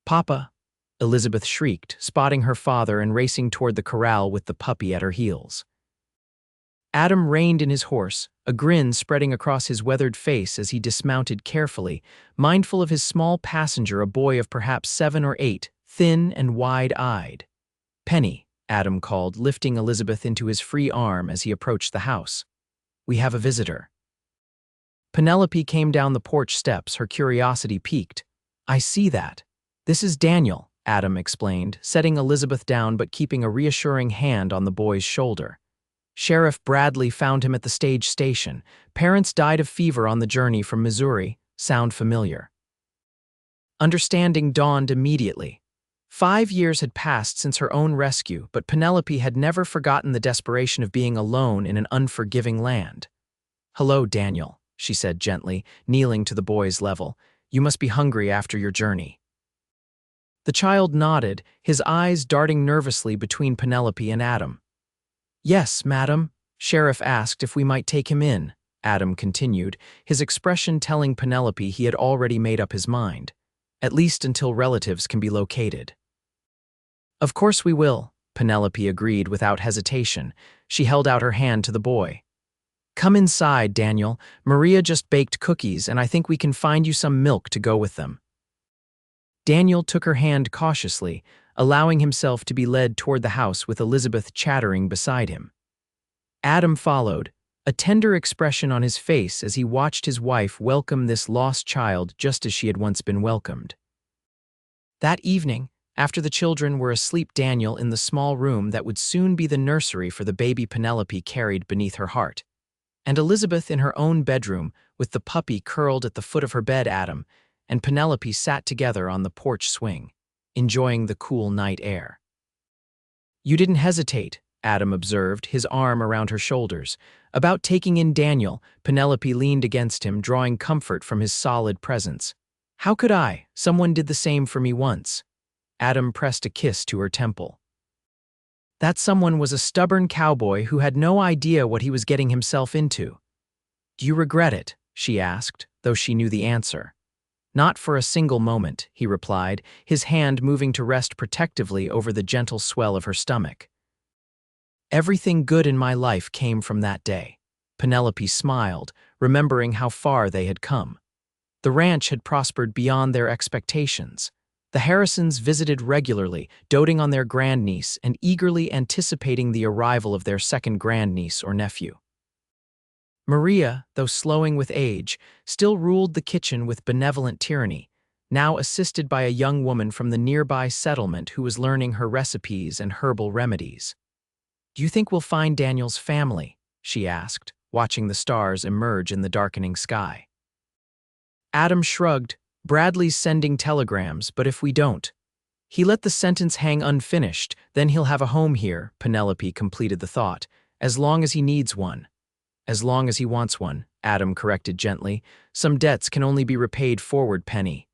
"Papa!" Elizabeth shrieked, spotting her father and racing toward the corral with the puppy at her heels. Adam reined in his horse, a grin spreading across his weathered face as he dismounted carefully, mindful of his small passenger, a boy of perhaps 7 or 8, thin and wide-eyed. "Penny," Adam called, lifting Elizabeth into his free arm as he approached the house. "We have a visitor." Penelope came down the porch steps, her curiosity piqued. "I see that. This is Daniel," Adam explained, setting Elizabeth down but keeping a reassuring hand on the boy's shoulder. "Sheriff Bradley found him at the stage station. Parents died of fever on the journey from Missouri. Sound familiar?" Understanding dawned immediately. 5 years had passed since her own rescue, but Penelope had never forgotten the desperation of being alone in an unforgiving land. "Hello, Daniel," she said gently, kneeling to the boy's level. "You must be hungry after your journey." The child nodded, his eyes darting nervously between Penelope and Adam. "Yes, madam." Sheriff asked if we might take him in, Adam continued, his expression telling Penelope he had already made up his mind, at least until relatives can be located. "Of course we will," Penelope agreed without hesitation. She held out her hand to the boy. "Come inside, Daniel. Maria just baked cookies, and I think we can find you some milk to go with them." Daniel took her hand cautiously, allowing himself to be led toward the house with Elizabeth chattering beside him. Adam followed, a tender expression on his face as he watched his wife welcome this lost child just as she had once been welcomed. That evening, after the children were asleep, Daniel in the small room that would soon be the nursery for the baby Penelope carried beneath her heart, and Elizabeth in her own bedroom with the puppy curled at the foot of her bed, Adam and Penelope sat together on the porch swing, enjoying the cool night air. "You didn't hesitate," Adam observed, his arm around her shoulders. About taking in Daniel, Penelope leaned against him, drawing comfort from his solid presence. "How could I? Someone did the same for me once." Adam pressed a kiss to her temple. "That someone was a stubborn cowboy who had no idea what he was getting himself into." "Do you regret it?" she asked, though she knew the answer. "Not for a single moment," he replied, his hand moving to rest protectively over the gentle swell of her stomach. "Everything good in my life came from that day." Penelope smiled, remembering how far they had come. The ranch had prospered beyond their expectations. The Harrisons visited regularly, doting on their grandniece and eagerly anticipating the arrival of their second grandniece or nephew. Maria, though slowing with age, still ruled the kitchen with benevolent tyranny, now assisted by a young woman from the nearby settlement who was learning her recipes and herbal remedies. "Do you think we'll find Daniel's family?" she asked, watching the stars emerge in the darkening sky. Adam shrugged. "Bradley's sending telegrams, but if we don't..." He let the sentence hang unfinished. "Then he'll have a home here," Penelope completed the thought, "as long as he needs one." "As long as he wants one," Adam corrected gently. "Some debts can only be repaid forward, Penny."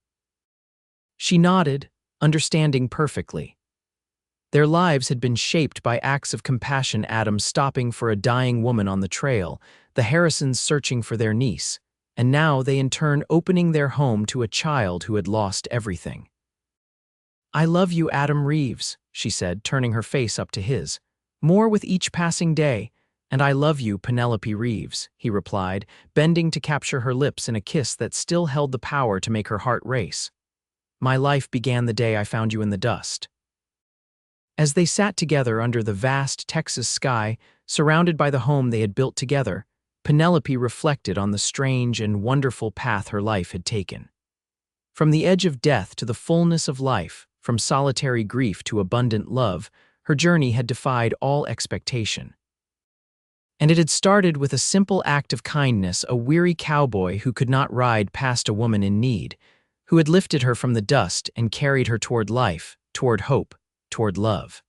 She nodded, understanding perfectly. Their lives had been shaped by acts of compassion, Adam stopping for a dying woman on the trail, the Harrisons searching for their niece, and now they in turn opening their home to a child who had lost everything. "I love you, Adam Reeves," she said, turning her face up to his. "More with each passing day." "And I love you, Penelope Reeves," he replied, bending to capture her lips in a kiss that still held the power to make her heart race. "My life began the day I found you in the dust." As they sat together under the vast Texas sky, surrounded by the home they had built together, Penelope reflected on the strange and wonderful path her life had taken. From the edge of death to the fullness of life, from solitary grief to abundant love, her journey had defied all expectation. And it had started with a simple act of kindness, a weary cowboy who could not ride past a woman in need, who had lifted her from the dust and carried her toward life, toward hope, toward love.